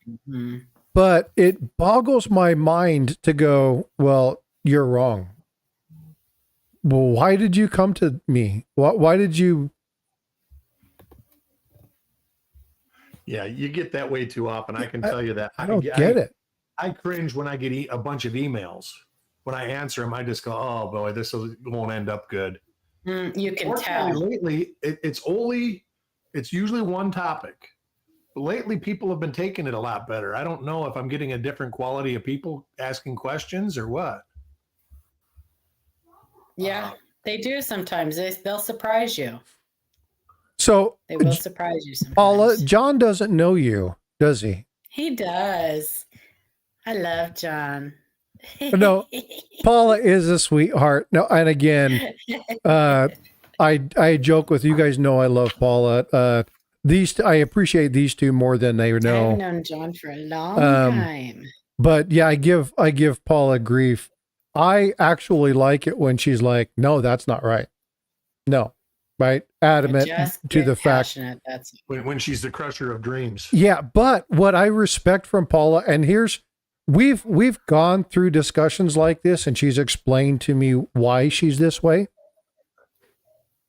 mm-hmm. But it boggles my mind to go, well, you're wrong. Well, why did you come to me? Why did you? Yeah, you get that way too often. I can tell you that. I don't get it. I cringe when I get a bunch of emails. When I answer them, I just go, "Oh boy, this won't end up good." You can tell. Lately, it's usually one topic. But lately, people have been taking it a lot better. I don't know if I'm getting a different quality of people asking questions or what. Yeah, they do sometimes. They'll surprise you. So They will surprise you sometimes. Paula, John doesn't know you, does he? He does. I love John. No, Paula is a sweetheart. No, and again, I joke with you guys know I love Paula. I appreciate these two more than they know. I've known John for a long time. But yeah, I give Paula grief. I actually like it when she's like, "No, that's not right." No, right? Adamant to the fact. That's when she's the crusher of dreams. Yeah, but what I respect from Paula, and here's we've gone through discussions like this, and she's explained to me why she's this way.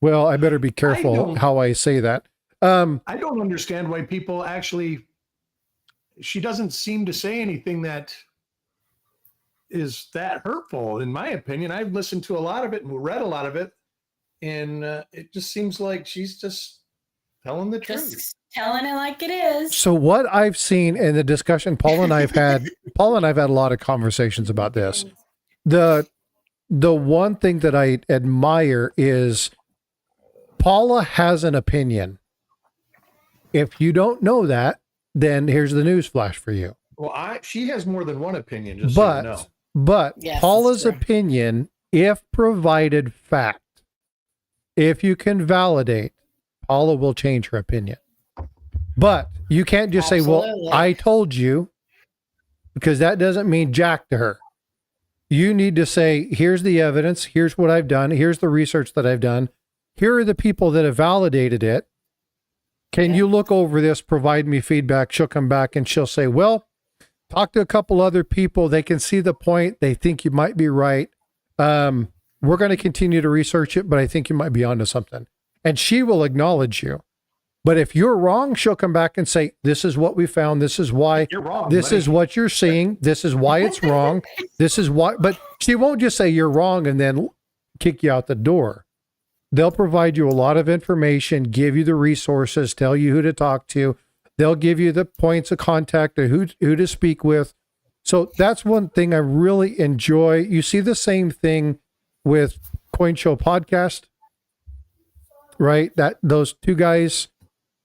Well, I better be careful how I say that. I don't understand why people actually. She doesn't seem to say anything that is that hurtful, in my opinion. I've listened to a lot of it and read a lot of it, and it just seems like she's just telling the truth. just telling it like it is. So what I've seen in the discussion, Paula and I've had a lot of conversations about this. The one thing that I admire is Paula has an opinion. If you don't know that, then here's the news flash for you. Well, she has more than one opinion, just so you know. But Yes, Paula's that's true. opinion, if provided fact, if you can validate, Paula will change her opinion. But you can't just say, well, Absolutely. I told you, because that doesn't mean jack to her. You need to say, here's the evidence. Here's what I've done. Here's the research that I've done. Here are the people that have validated it. Can you look over this, provide me feedback? She'll come back and she'll say, well, talk to a couple other people. They can see the point. They think you might be right. We're going to continue to research it, but I think you might be onto something. And she will acknowledge you. But if you're wrong, she'll come back and say, this is what we found. This is why. You're wrong. This buddy. is what you're seeing. This is why it's wrong. This is why. But she won't just say you're wrong and then kick you out the door. They'll provide you a lot of information, give you the resources, tell you who to talk to. They'll give you the points of contact or who to speak with. So that's one thing I really enjoy. You see the same thing with Coin Show Podcast, right? That those two guys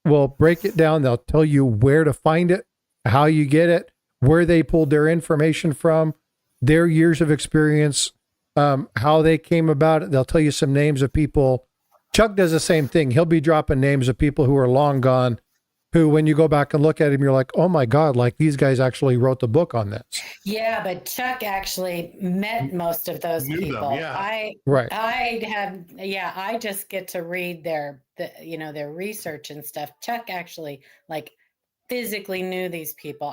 will break it down. They'll tell you where to find it, how you get it, where they pulled their information from, their years of experience, how they came about it. They'll tell you some names of people. Chuck does the same thing. He'll be dropping names of people who are long gone, who, when you go back and look at him, you're like, oh my God, like these guys actually wrote the book on this. Yeah, but Chuck actually met most of those Knew them, people. yeah. I just get to read their research and stuff. Chuck actually like physically knew these people.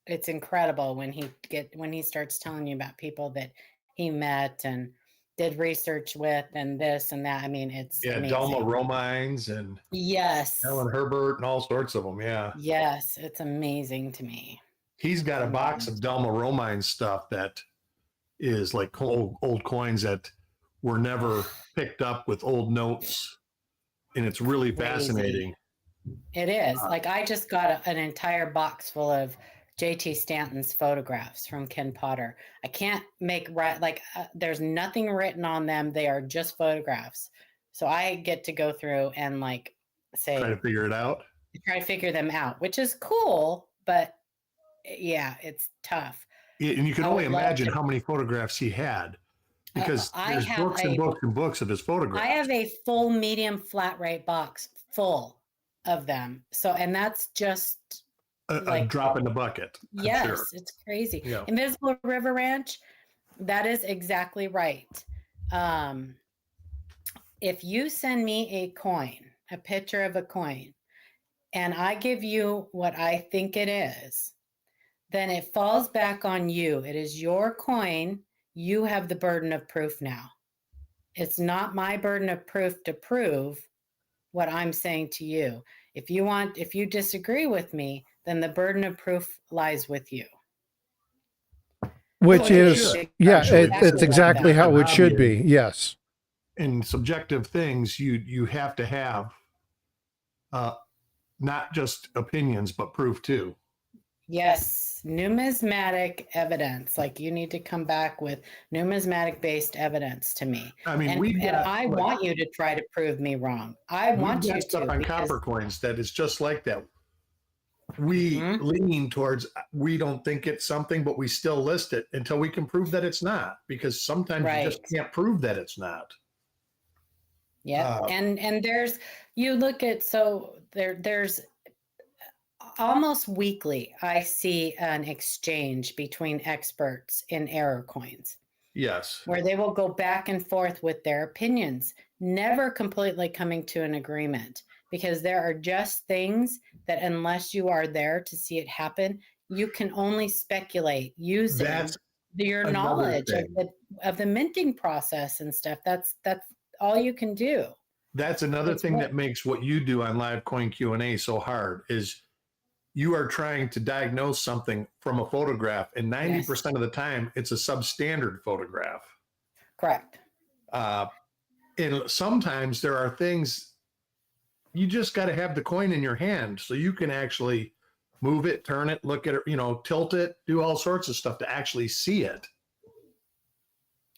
It's incredible when he starts telling you about people that he met and did research with and this and that. I mean, it's amazing. Delma Romines and Yes. Alan Herbert and all sorts of them. Yeah. Yes, it's amazing to me. He's got a box of Delma Romine stuff that is like old coins that were never picked up with old notes. And it's really fascinating. It is. Like I just got an entire box full of JT Stanton's photographs from Ken Potter. I can't make there's nothing written on them. They are just photographs. So I get to go through and like say, try to figure it out. Try to figure them out, which is cool, but yeah, it's tough. And you can only imagine how many photographs he had, because there's books and books and books of his photographs. I have a full medium flat rate box full of them. So, and that's just a drop in the bucket. Yes, sure. It's crazy. Yeah. Invisible River Ranch, that is exactly right. If you send me a coin, a picture of a coin, and I give you what I think it is, then it falls back on you. It is your coin. You have the burden of proof now. It's not my burden of proof to prove what I'm saying to you. If you disagree with me, then the burden of proof lies with you. Which is, it's exactly how it should be. Yes. In subjective things, you have to have not just opinions, but proof too. Yes, numismatic evidence. Like you need to come back with numismatic based evidence to me. I mean, I want you to try to prove me wrong. I want you to. Stuff on copper coins that is just like that. We lean towards, we don't think it's something, but we still list it until we can prove that it's not, because sometimes you just can't prove that it's not. Yeah. And there's, you look at, so there's almost weekly, I see an exchange between experts in error coins. Yes. Where they will go back and forth with their opinions, never completely coming to an agreement, because there are just things that unless you are there to see it happen, you can only speculate using your knowledge of the minting process and stuff. That's all you can do. That's another thing that makes what you do on Live Coin Q&A so hard, is you are trying to diagnose something from a photograph, and 90% of the time it's a substandard photograph. Correct. And sometimes there are things you just got to have the coin in your hand so you can actually move it, turn it, look at it, tilt it, do all sorts of stuff to actually see it.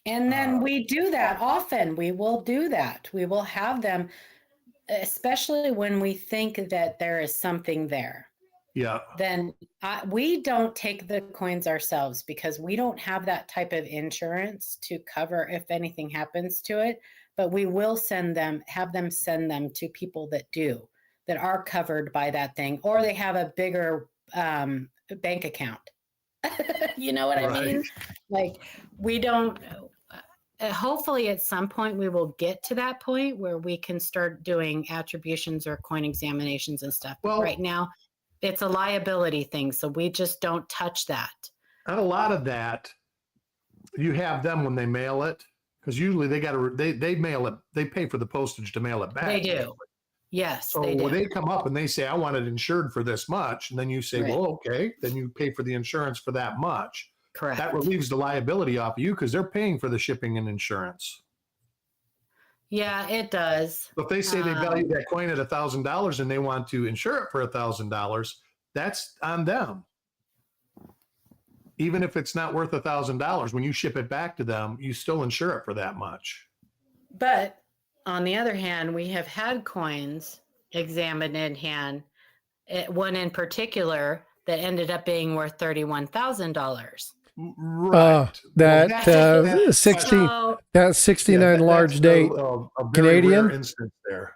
And then we do that often. We will do that. We will have them, especially when we think that there is something there. Yeah. Then we don't take the coins ourselves, because we don't have that type of insurance to cover if anything happens to it. But we will have them send them to people that are covered by that thing, or they have a bigger bank account. You know what I mean? Like we don't, hopefully at some point we will get to that point where we can start doing attributions or coin examinations and stuff. But right now it's a liability thing. So we just don't touch that. And a lot of that, you have them when they mail it. Because usually they mail it, they pay for the postage to mail it back. They do. Yes, so they do. When they come up and they say, I want it insured for this much, and then you say, well, okay, then you pay for the insurance for that much. Correct. That relieves the liability off of you, because they're paying for the shipping and insurance. Yeah, it does. But if they say they value that coin at $1,000 and they want to insure it for $1,000, that's on them. Even if it's not worth $1,000, when you ship it back to them, you still insure it for that much. But on the other hand, we have had coins examined in hand, one in particular that ended up being worth $31,000. Right. That 69 large date Canadian instance there.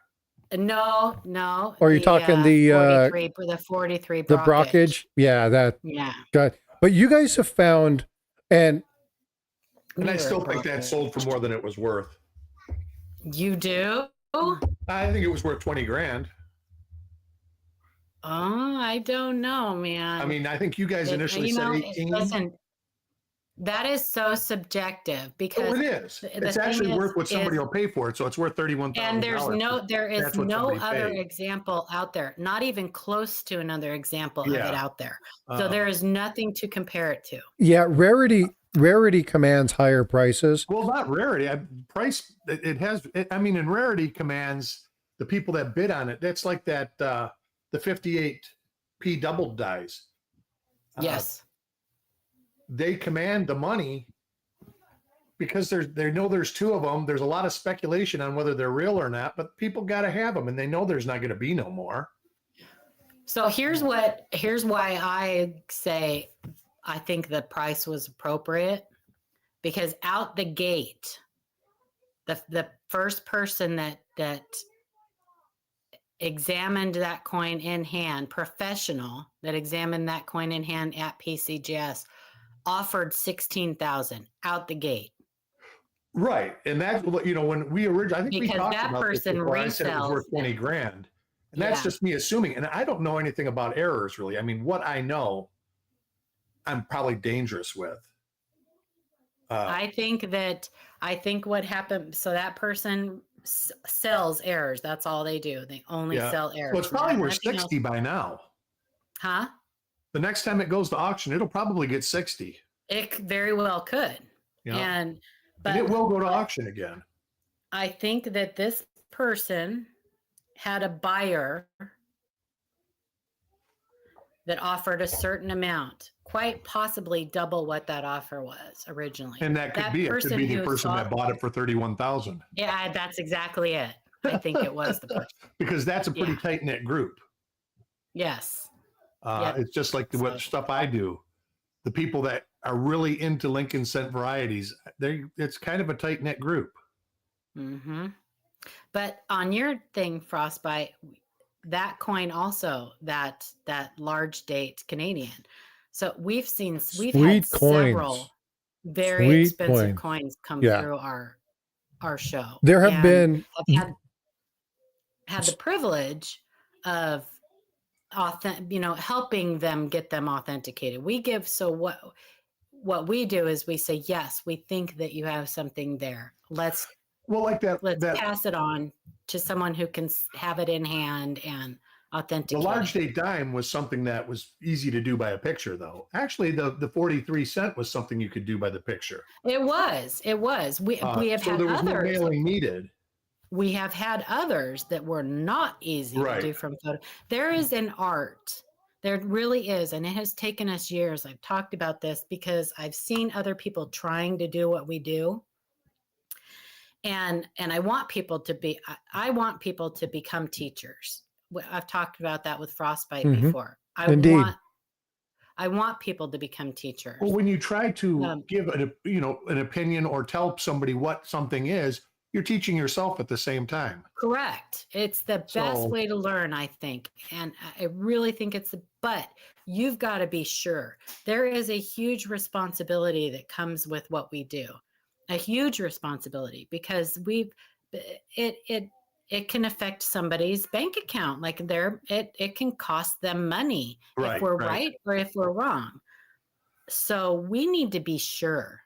No. Or are you talking the 43 the brockage? Yeah, God. But you guys have found, and I still think that sold for more than it was worth. You do? I think it was worth 20 grand. Oh, I don't know, man. I mean, I think you guys initially said 18. Listen, That is so subjective because Oh, it is. the It's thing actually worth what somebody is, will pay for it. So it's worth $31,000. and there is That's what no somebody other paid. example out there, not even close to another example of it Yeah. out there. So there is nothing to compare it to. Yeah, rarity commands higher prices. Well, not rarity. Price. It has. I mean, in rarity commands the people that bid on it. That's like that. The 58p double dies. Yes. They command the money because they know there's two of them. There's a lot of speculation on whether they're real or not, but people got to have them, and they know there's not going to be no more. So here's why I say I think the price was appropriate, because out the gate, the first person that examined that coin in hand, professional that examined that coin in hand at PCGS, offered 16,000 out the gate. Right, and that's when we originally, I think we Because talked that about this person before. I said it was worth resells 20 grand, and that's Yeah. just me assuming. And I don't know anything about errors really. I mean, what I know, I'm probably dangerous with. I think what happened. So that person sells errors. That's all they do. They only sell errors. Well, it's probably worth Nothing 60 else. by now. Huh? The next time it goes to auction, it'll probably get 60. It very well could. Yeah. And it will go to auction again. I think that this person had a buyer that offered a certain amount, quite possibly double what that offer was originally. And that could be the person that bought it for 31,000. Yeah, that's exactly it. I think it was the person. Because that's a pretty tight knit group. Yes. It's just like what stuff I do. The people that are really into Lincoln scent varieties, it's kind of a tight knit group. Mm-hmm. But on your thing, Frostbyte, that coin also, that large date Canadian. So we've had several very expensive coins come through our show. There have been had the privilege of helping them get them authenticated. We give, so what we do is we say, yes, we think that you have something there. Let's pass it on to someone who can have it in hand and authenticate. The large date dime was something that was easy to do by a picture, though. Actually, the 43 cent was something you could do by the picture. It was. We have had there was others. No mailing needed. We have had others that were not easy to do from photo. There is an art. There really is. And it has taken us years. I've talked about this because I've seen other people trying to do what we do. And I want people to become teachers. I've talked about that with Frostbyte before. I want people to become teachers. Well, when you try to give an opinion or tell somebody what something is, you're teaching yourself at the same time. Correct. It's the best way to learn, I think. And I really think but you've got to be sure. There is a huge responsibility that comes with what we do. A huge responsibility, because it can affect somebody's bank account. Like it can cost them money if we're right or if we're wrong. So we need to be sure.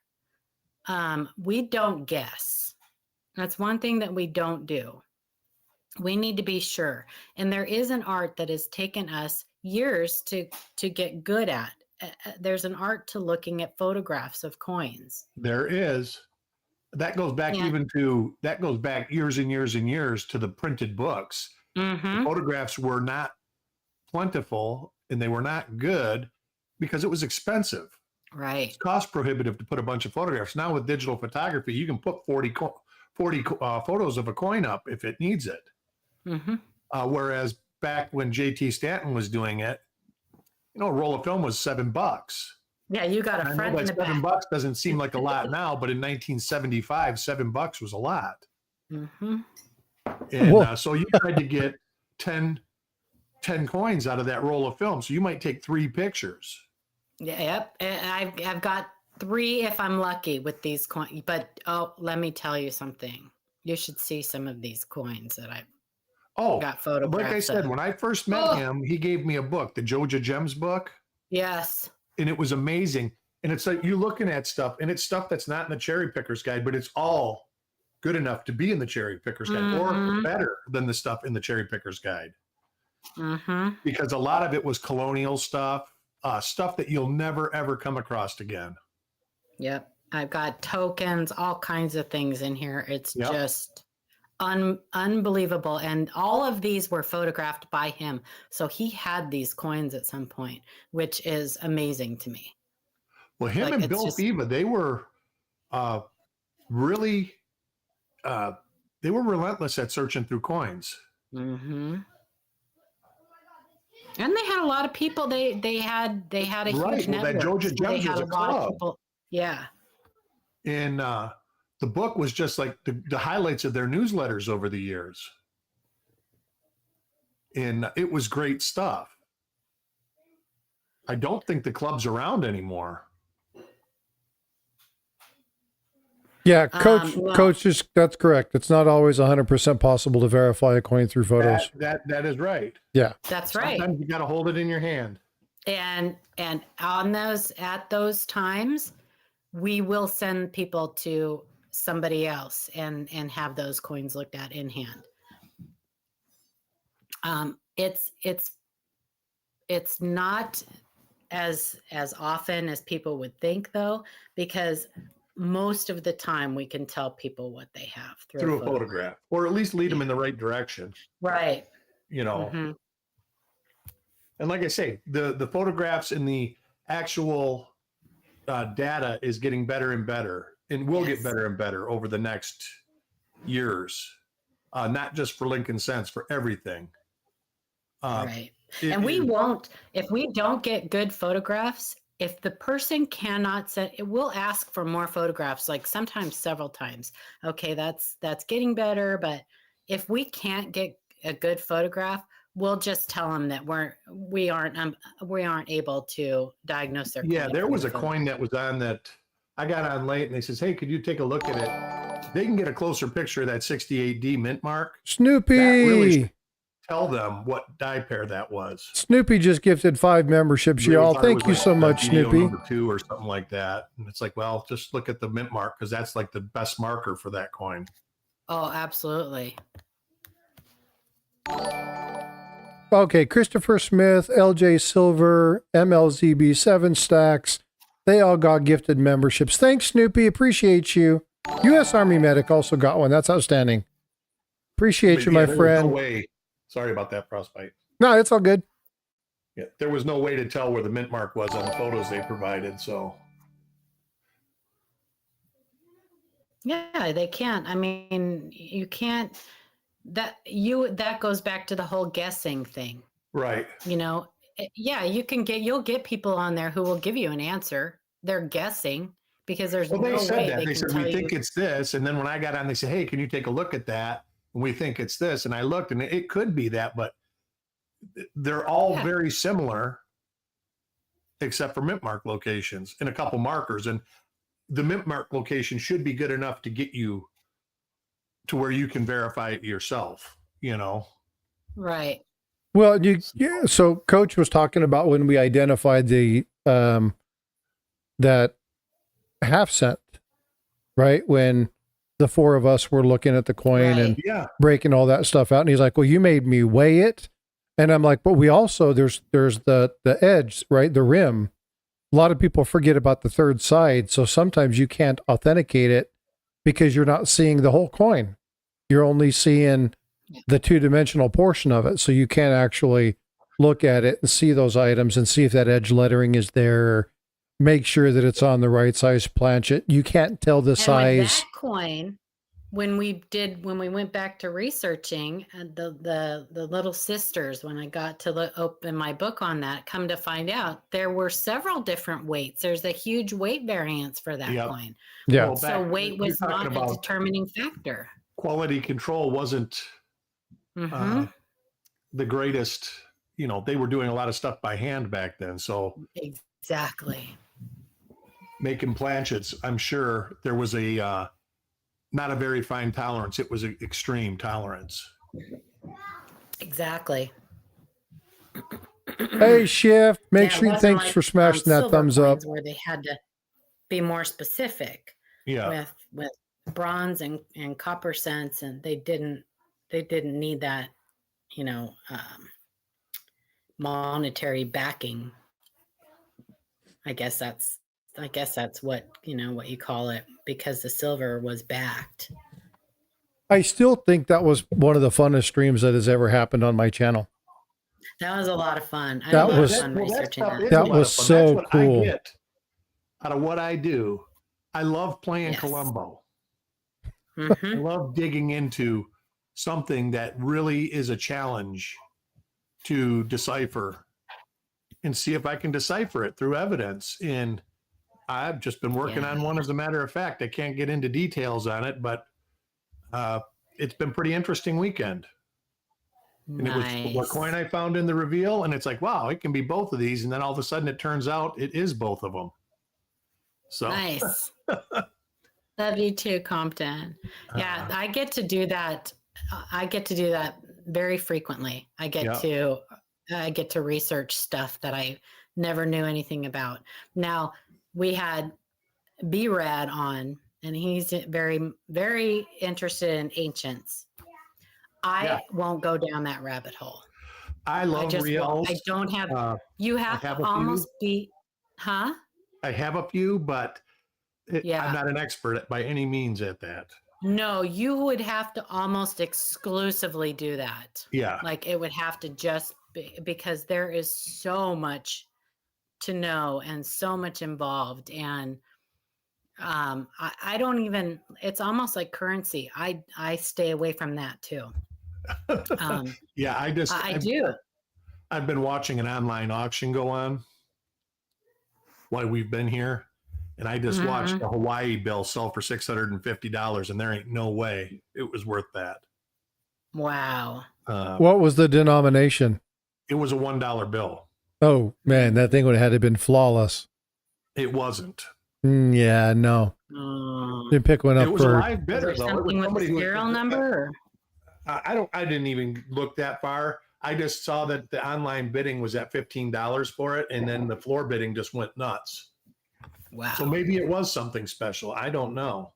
We don't guess. That's one thing that we don't do. We need to be sure. And there is an art that has taken us years to get good at. There's an art to looking at photographs of coins. There is. That goes back years and years and years to the printed books. Mm-hmm. The photographs were not plentiful and they were not good because it was expensive. Right. It's cost prohibitive to put a bunch of photographs. Now with digital photography, you can put 40 photos of a coin up if it needs it. Mm-hmm. Whereas back when JT Stanton was doing it, a roll of film was $7. Yeah, you got a front and a back. $7 doesn't seem like a lot now, but in 1975, $7 was a lot. Mm-hmm. And so you tried to get 10 coins out of that roll of film. So you might take 3 pictures. Yep. I've got 3 if I'm lucky with these coins. But let me tell you something. You should see some of these coins that I've got photographs. Like I said, when I first met him, he gave me a book, the Georgia Gems book. Yes. And it was amazing. And it's like you're looking at stuff, and it's stuff that's not in the cherry picker's guide, but it's all good enough to be in the cherry picker's guide, or better than the stuff in the cherry picker's guide. Because a lot of it was colonial stuff, stuff that you'll never ever come across again. Yep. I've got tokens, all kinds of things in here. It's just unbelievable. And all of these were photographed by him. So he had these coins at some point, which is amazing to me. Well, him and Bill Fiva, they were really, they were relentless at searching through coins. And they had a lot of people. They had a huge network. That Georgia Gems was a club. Yeah. And the book was just like the highlights of their newsletters over the years. And it was great stuff. I don't think the club's around anymore. Yeah, Coach, that's correct. It's not always 100% possible to verify a coin through photos. That is right. Yeah, that's right. Sometimes you got to hold it in your hand. And at those times, we will send people to somebody else and have those coins looked at in hand. It's not as often as people would think, though, because most of the time we can tell people what they have through a photograph, or at least lead them in the right direction. Right. You know. And like I say, the photographs and the actual data is getting better and better, and will get better and better over the next years. Not just for Lincoln Cents, for everything. Right. And we won't, if we don't get good photographs, if the person cannot send, it will ask for more photographs, like sometimes several times. Okay, that's getting better, but if we can't get a good photograph, we'll just tell them that we aren't able to diagnose their coin. Yeah, there was a coin that was on that I got on late, and they says, "Hey, could you take a look at it?" They can get a closer picture of that 68D mint mark. Snoopy. That really tell them what die pair that was. Snoopy just gifted 5 memberships, y'all. Thank you so much, Snoopy. Number 2 or something like that. And it's like, well, just look at the mint mark, because that's like the best marker for that coin. Oh, absolutely. Okay, Christopher Smith, LJ Silver, MLZB 7 Stacks. They all got gifted memberships. Thanks, Snoopy. Appreciate you. U.S. Army Medic also got one. That's outstanding. Appreciate you, my friend. No way. Sorry about that, Frostbyte. No, it's all good. Yeah, there was no way to tell where the mint mark was on the photos they provided, so. Yeah, they can't. I mean, you can't. That goes back to the whole guessing thing. Right. You know, yeah, you'll get people on there who will give you an answer. They're guessing because there's no way they said that. They said, we think it's this. And then when I got on, they said, hey, can you take a look at that? And we think it's this. And I looked, and it could be that, but they're all very similar, except for mint mark locations and a couple markers. And the mint mark location should be good enough to get you to where you can verify it yourself, you know? Right. Well, so Coach was talking about when we identified the that half cent, right? When the 4 of us were looking at the coin and breaking all that stuff out. And he's like, well, you made me weigh it. And I'm like, but we also, there's the edge, right? The rim. A lot of people forget about the third side. So sometimes you can't authenticate it because you're not seeing the whole coin. You're only seeing the 2-dimensional portion of it. So you can't actually look at it and see those items and see if that edge lettering is there. Make sure that it's on the right size planchet. You can't tell the size. With that coin, when we went back to researching the Little Sisters, when I got to open my book on that, come to find out there were several different weights. There's a huge weight variance for that coin. Yeah. Well, so weight was not a determining factor. Quality control wasn't the greatest. You know, they were doing a lot of stuff by hand back then. So exactly. Making planchets, I'm sure there was a not a very fine tolerance. It was an extreme tolerance. Exactly. Hey, Shift. Make sure thanks for smashing that thumbs up. Where they had to be more specific Yeah. with bronze and copper cents, and they didn't need that, monetary backing. I guess that's what what you call it, because the silver was backed. I still think that was one of the funnest streams that has ever happened on my channel. That was a lot of fun. I That had a lot was- of fun researching that. That was so That's what cool. I get out of what I do. I love playing Yes. Columbo. I Mhm. love digging into something that really is a challenge to decipher and see if I can decipher it through evidence. And I've just been working on one, as a matter of fact. I can't get into details on it, but it's been pretty interesting weekend. And it was what coin I found in the reveal, and it's like, wow, it can be both of these. And then all of a sudden it turns out it is both of them. So Nice. Love you too, Compton. Yeah, I get to do that. I get to do that very frequently. I get to research stuff that I never knew anything about. Now, we had B-Rad on, and he's very, very interested in ancients. I won't go down that rabbit hole. I love reals. I don't have. You have to almost be, huh? I have a few, but Yeah. I'm not an expert by any means at that. No, you would have to almost exclusively do that. Yeah. Like it would have to just be, because there is so much to know and so much involved. And I don't even, it's almost like currency. I stay away from that too. Yeah, I do. I've been watching an online auction go on while we've been here, and I just watched a Hawaii bill sell for $650, and there ain't no way it was worth that. Wow. What was the denomination? It was a $1 bill. Oh man, that thing would have had to have been flawless. It wasn't. Yeah, no. Didn't pick one up It was for a live bidder, Is there though. It was something with somebody the who serial number? Or? I didn't even look that far. I just saw that the online bidding was at $15 for it, and then the floor bidding just went nuts. Wow. So maybe it was something special. I don't know.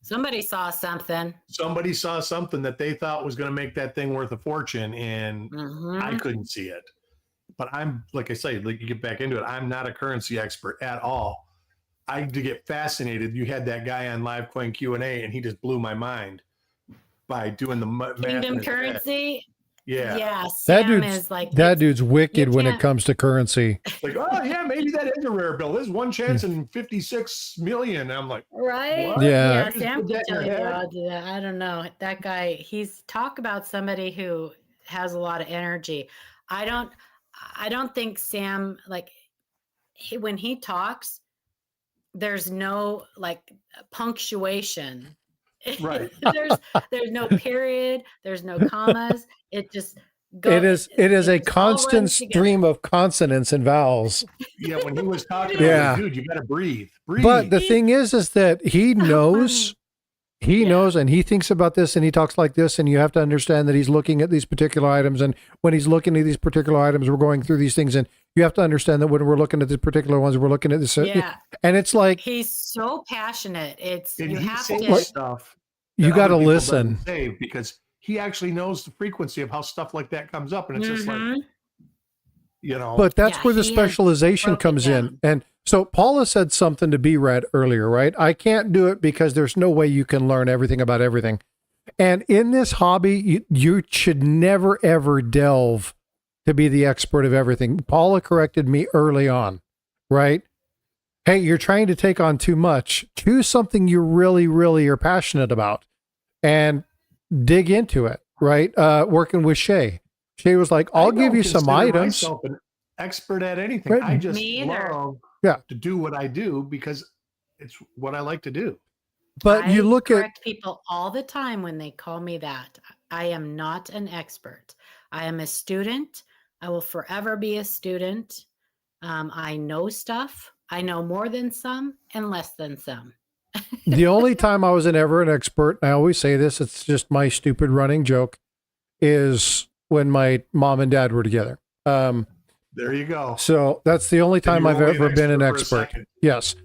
Somebody saw something. Somebody saw something that they thought was going to make that thing worth a fortune, and I couldn't see it. But I'm, like I say, like you get back into it, I'm not a currency expert at all. I did get fascinated. You had that guy on Live Coin Q&A, and he just blew my mind by doing the math. Kingdom currency. Yeah. Yeah. that Sam dude's is like that dude's wicked when it can't- comes to currency. Like, oh yeah, maybe that is a rare bill. There's one chance in 56 million. I'm like, right. what? Yeah. Sam Put can that in tell your you head? about that. I don't know. That guy, he's talk about somebody who has a lot of energy. I don't think Sam, like when he talks, there's no like punctuation. Right. there's no period, there's no commas. It just goes. It is a just all constant runs together. stream of consonants and vowels. Yeah, when he was talking, Yeah. I was like, dude, you better breathe. But the thing is that he knows, and he thinks about this and he talks like this, and you have to understand that he's looking at these particular items. And when he's looking at these particular items, we're going through these things, and you have to understand that when we're looking at these particular ones, we're looking at this. Yeah. And it's like, He's so passionate. It's and you he have says to. stuff you that got to other people listen. doesn't say, because he actually knows the frequency of how stuff like that comes up, and it's just like, But that's Yeah, where the he has specialization broke it comes in. down. And so Paula said something to B-Rad earlier, right? I can't do it because there's no way you can learn everything about everything. And in this hobby, you should never, ever delve to be the expert of everything. Paula corrected me early on, right? Hey, you're trying to take on too much. Choose something you really, really are passionate about and dig into it, right? Working with Shay. Shay was like, I'll give you some items. Myself an expert at anything. Right. I just Me either. love to do what I do because it's what I like to do. But you look at correct people all the time when they call me that. I am not an expert. I am a student. I will forever be a student. I know stuff. I know more than some and less than some. the only time I was ever an expert, and I always say this, it's just my stupid running joke, is when my mom and dad were together. There you go. So that's the only time you're I've only ever an been an expert for a expert. second. Yes.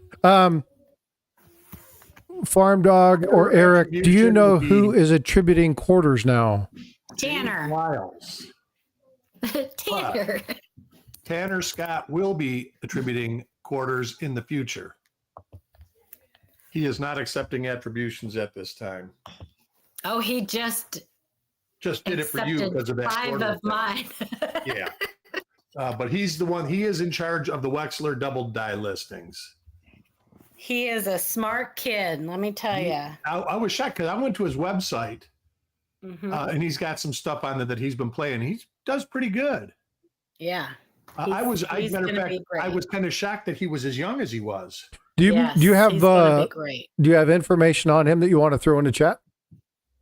Farm Dog or Eric, do you Attribution know would be who is attributing quarters now? Tanner. Wiles. Tanner. Tanner Scott will be attributing quarters in the future. He is not accepting attributions at this time. Oh, he just Did it for you accepted because of that 5 quarter of thing. mine. Yeah. But he's the one, he is in charge of the Wexler double die listings. He is a smart kid, let me tell you. I was shocked because I went to his website and he's got some stuff on there that he's been playing. He does pretty good. Yeah. Matter of fact, be great. I was kind of shocked that he was as young as he was. Do you have he's gonna be great. do you have information on him that you want to throw in the chat?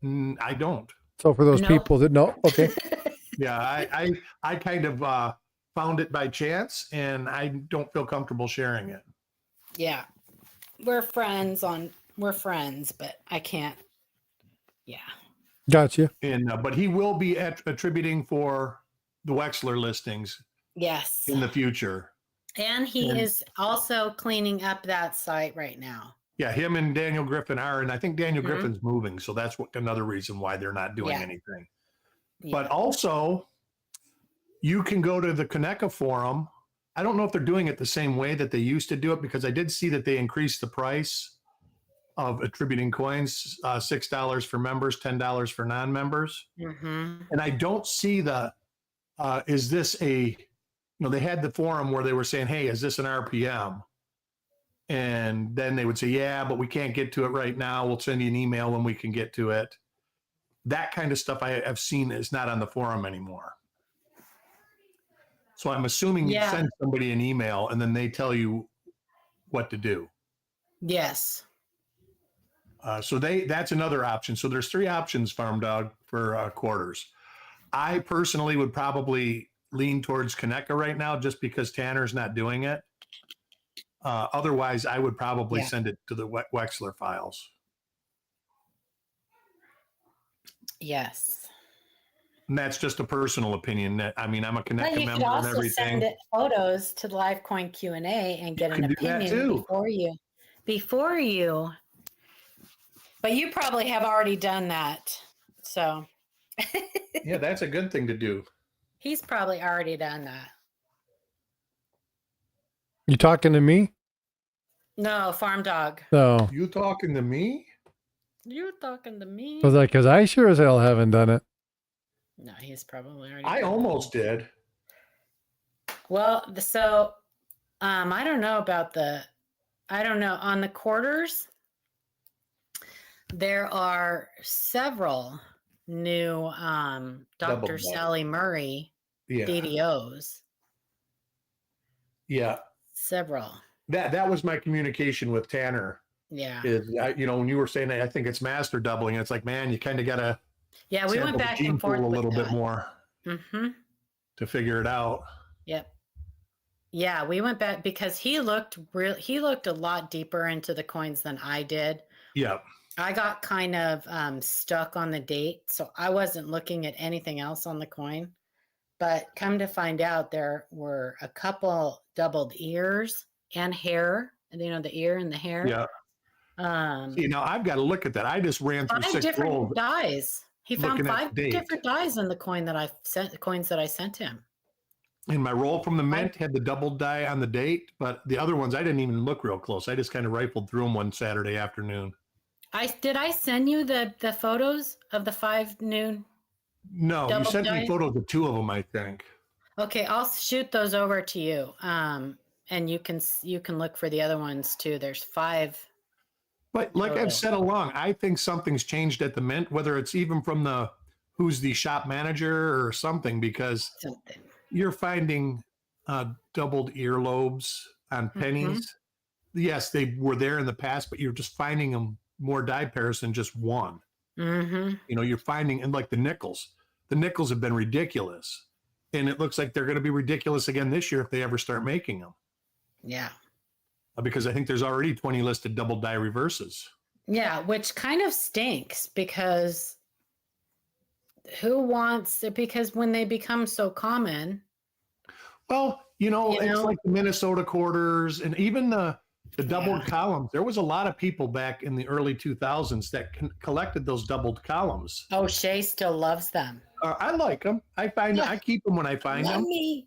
I don't. So for those No. people that know, okay. Yeah, I kind of found it by chance, and I don't feel comfortable sharing it. Yeah. We're friends, but I can't. Yeah. Gotcha. And but he will be attributing for the Wexler listings Yes. in the future. And he is also cleaning up that site right now. Yeah, him and Daniel Griffin are, and I think Daniel Griffin's moving, so that's another reason why they're not doing anything. Yeah. But also, you can go to the Coneca forum. I don't know if they're doing it the same way that they used to do it, because I did see that they increased the price of attributing coins, $6 for members, $10 for non-members. And I don't see is this they had the forum where they were saying, hey, is this an RPM? And then they would say, yeah, but we can't get to it right now. We'll send you an email when we can get to it. That kind of stuff I have seen is not on the forum anymore. So I'm assuming you send somebody an email and then they tell you what to do. Yes. So that's another option. So there's 3 options, Farm Dog, for quarters. I personally would probably lean towards Coneca right now just because Tanner's not doing it. Otherwise, I would probably send it to the Wexler files. Yes. And that's just a personal opinion. I'm a Coneca But you member could and also everything. send photos to Livecoin Q&A and get an could do that opinion too. before you. But you probably have already done that. So Yeah, that's a good thing to do. he's probably already done that. You talking to me? No, Farm Dog. No. You talking to me? You're talking to me. I was like, because I sure as hell haven't done it. No, he's probably already I done it. almost did. Well, so I don't know on the quarters. There are several new Double Dr. die. Sally Murray DDOs. Yeah. Several. That was my communication with Tanner. Yeah. When you were saying that, I think it's master doubling. It's like, man, you kind of got to We went back and forth a with little bit that. more to figure it out. Yep. Yeah, we went back because he looked a lot deeper into the coins than I did. Yeah. I got kind of stuck on the date, so I wasn't looking at anything else on the coin. But come to find out, there were a couple doubled ears and hair. The ear and the hair. Yeah. Now I've got to look at that. I just ran through 5 6 different rolls. dies. He found looking at 5 the date. different dies in the coins that I sent him. And my roll from the mint had the double die on the date, but the other ones I didn't even look real close. I just kind of rifled through them one Saturday afternoon. Did I send you the photos of the 5 new? No, you Double sent me die? photos of 2 of them, I think. Okay, I'll shoot those over to you. And you can look for the other ones too. There's 5. But like I've said along, I think something's changed at the mint, whether it's even from who's the shop manager or something, because you're finding doubled earlobes on pennies. Yes, they were there in the past, but you're just finding them more die pairs than just one. You're finding, and like the nickels have been ridiculous. And it looks like they're going to be ridiculous again this year if they ever start making them. Yeah. Because I think there's already 20 listed double die reverses. Yeah, which kind of stinks because because when they become so common. Well, it's like the Minnesota quarters and even the The doubled columns. There was a lot of people back in the early 2000s that collected those doubled columns. Oh, Shay still loves them. I like them. I keep them when I find them. Me.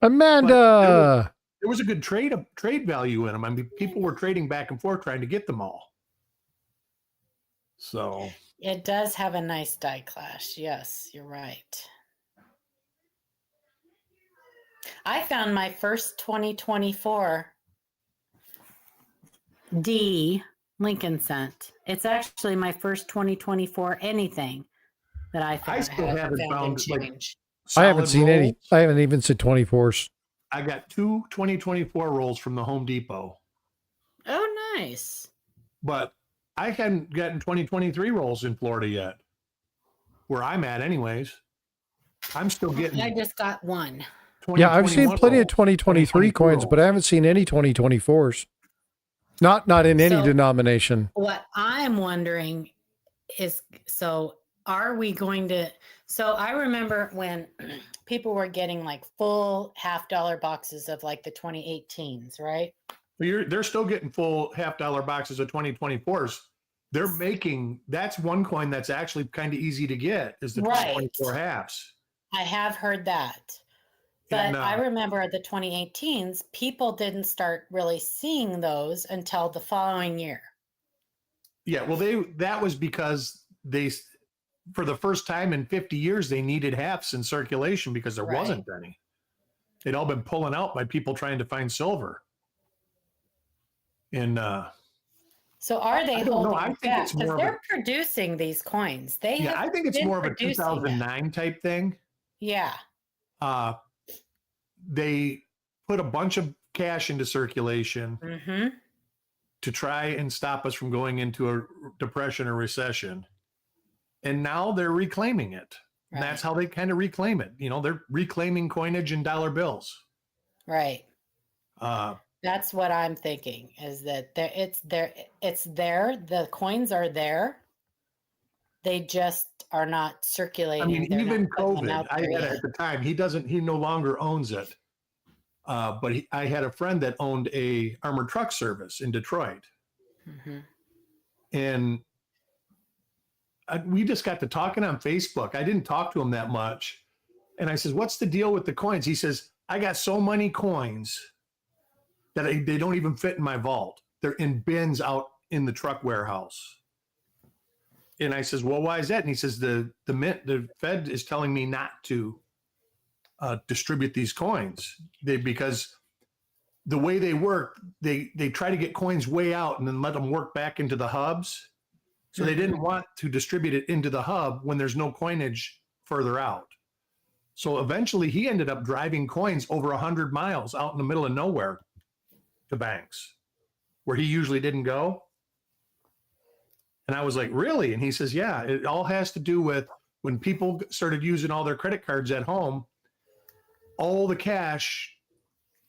Amanda. There was a good trade value in them. I mean, people were trading back and forth trying to get them all. So It does have a nice die clash. Yes, you're right. I found my first 2024 D Lincoln cent. It's actually my first 2024 anything that I found. I still haven't found change. I haven't seen any. rolls. I haven't even seen 24s. I got 2 2024 rolls from the Home Depot, Oh, nice. but I hadn't gotten 2023 rolls in Florida yet. Where I'm at, anyways. I'm still getting. I just got one. Yeah, I've seen 2021 plenty of rolls, 2023 coins, but I haven't seen any 2024s. Not in any So- denomination. What I'm wondering is, so are we going to, so I remember when people were getting like full $50 boxes of like the 2018s, right? They're still getting full $50 boxes of 2024s. They're making, that's one coin that's actually kind of easy to get, is the Right. 2024 halves. I have heard that. But And, I remember the 2018s, people didn't start really seeing those until the following year. Yeah, well, that was because for the first time in 50 years, they needed halves in circulation because there Right. wasn't any. They'd all been pulling out by people trying to find silver. And So are they I don't know. holding I think back? it's more Because of a- they're producing these coins. They yeah, have I think it's been more of a producing them. 2009 type thing. Yeah. They put a bunch of cash into circulation Mm-hmm. to try and stop us from going into a depression or recession. And now they're reclaiming it. And that's how they kind of reclaim it. You know, they're reclaiming coinage and dollar bills. Right. Uh, That's what I'm thinking, is that it's there. The coins are there. They just are not circulating. I mean, They're even not putting them COVID, out I there had yet. at the time, he no longer owns it. But I had a friend that owned a armored truck service in Detroit. Mhm. And we just got to talking on Facebook. I didn't talk to him that much. And I says, what's the deal with the coins? He says, I got so many coins that they don't even fit in my vault. They're in bins out in the truck warehouse. And I says, well, why is that? And he says, the Fed is telling me not to distribute these coins. Because the way they work, they try to get coins way out and then let them work back into the hubs. So they didn't want to distribute it into the hub when there's no coinage further out. So eventually he ended up driving coins over 100 miles out in the middle of nowhere to banks where he usually didn't go. And I was like, really? And he says, yeah, it all has to do with when people started using all their credit cards at home, all the cash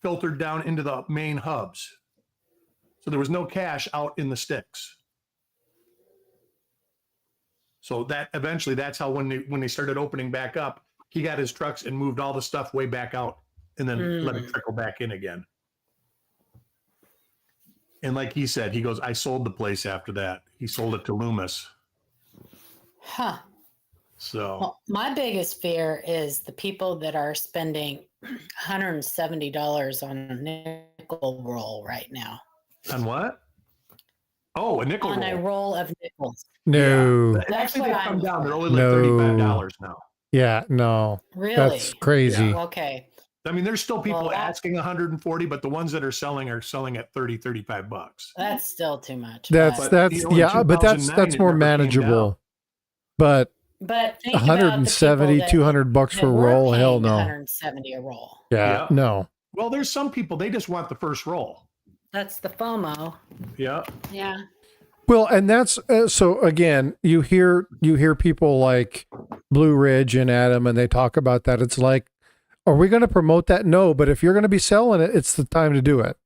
filtered down into the main hubs. So there was no cash out in the sticks. So that eventually, that's how when they started opening back up, he got his trucks and moved all the stuff way back out and then let it trickle back in again. And like he said, he goes, I sold the place after that. He sold it to Loomis. Huh. So Well, my biggest fear is the people that are spending $170 on a nickel roll right now. on what? Oh, a nickel On a roll. roll of nickels. No. Actually, That's they've what come I'm- down. They're only like No. $35 now. Yeah, no. Really? That's crazy. Okay. I mean, there's still people Well, that- asking 140, but the ones that are selling at 30, $35. That's still too much. That's but, you know, in yeah, but that's 2009, it more never came manageable. But but think about the 170, people that- $200 that for a were roll, hell paying no. 170 a roll. Yeah, Yeah. no. Well, there's some people, they just want the first roll. That's the FOMO. Yeah. Yeah. Well, and that's so again, you hear people like Blue Ridge and Adam, and they talk about that. It's like, are we going to promote that? No, but if you're going to be selling it, it's the time to do it,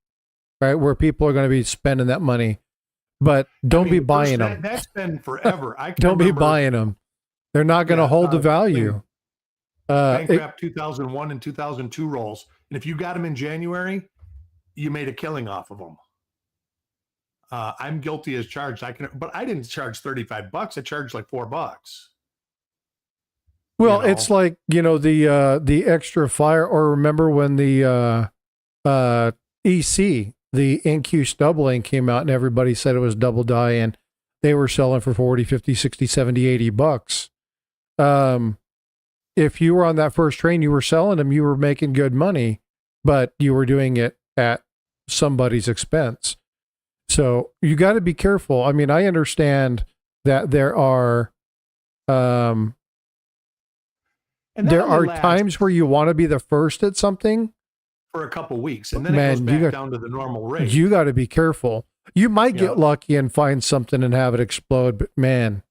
right? Where people are going to be spending that money, but don't be buying them. That's been forever. I can Don't be remember buying them. They're not going to hold the value. Bankrap 2001 and 2002 rolls. And if you got them in January, you made a killing off of them. I'm guilty as charged. But I didn't charge $35. I charged like $4. Well, You know? it's like, the extra fire, or remember when the EC, the NQ Stubbling came out and everybody said it was double die and they were selling for 40, 50, 60, 70, $80. If you were on that first train, you were selling them, you were making good money, but you were doing it at somebody's expense. So you got to be careful. I mean, I understand that there are, And that there only are lasts times where you want to be the first at something. for a couple weeks, and then Man, it goes back down to the normal rate. You got to be careful. You might Yeah. get lucky and find something and have it explode, but man,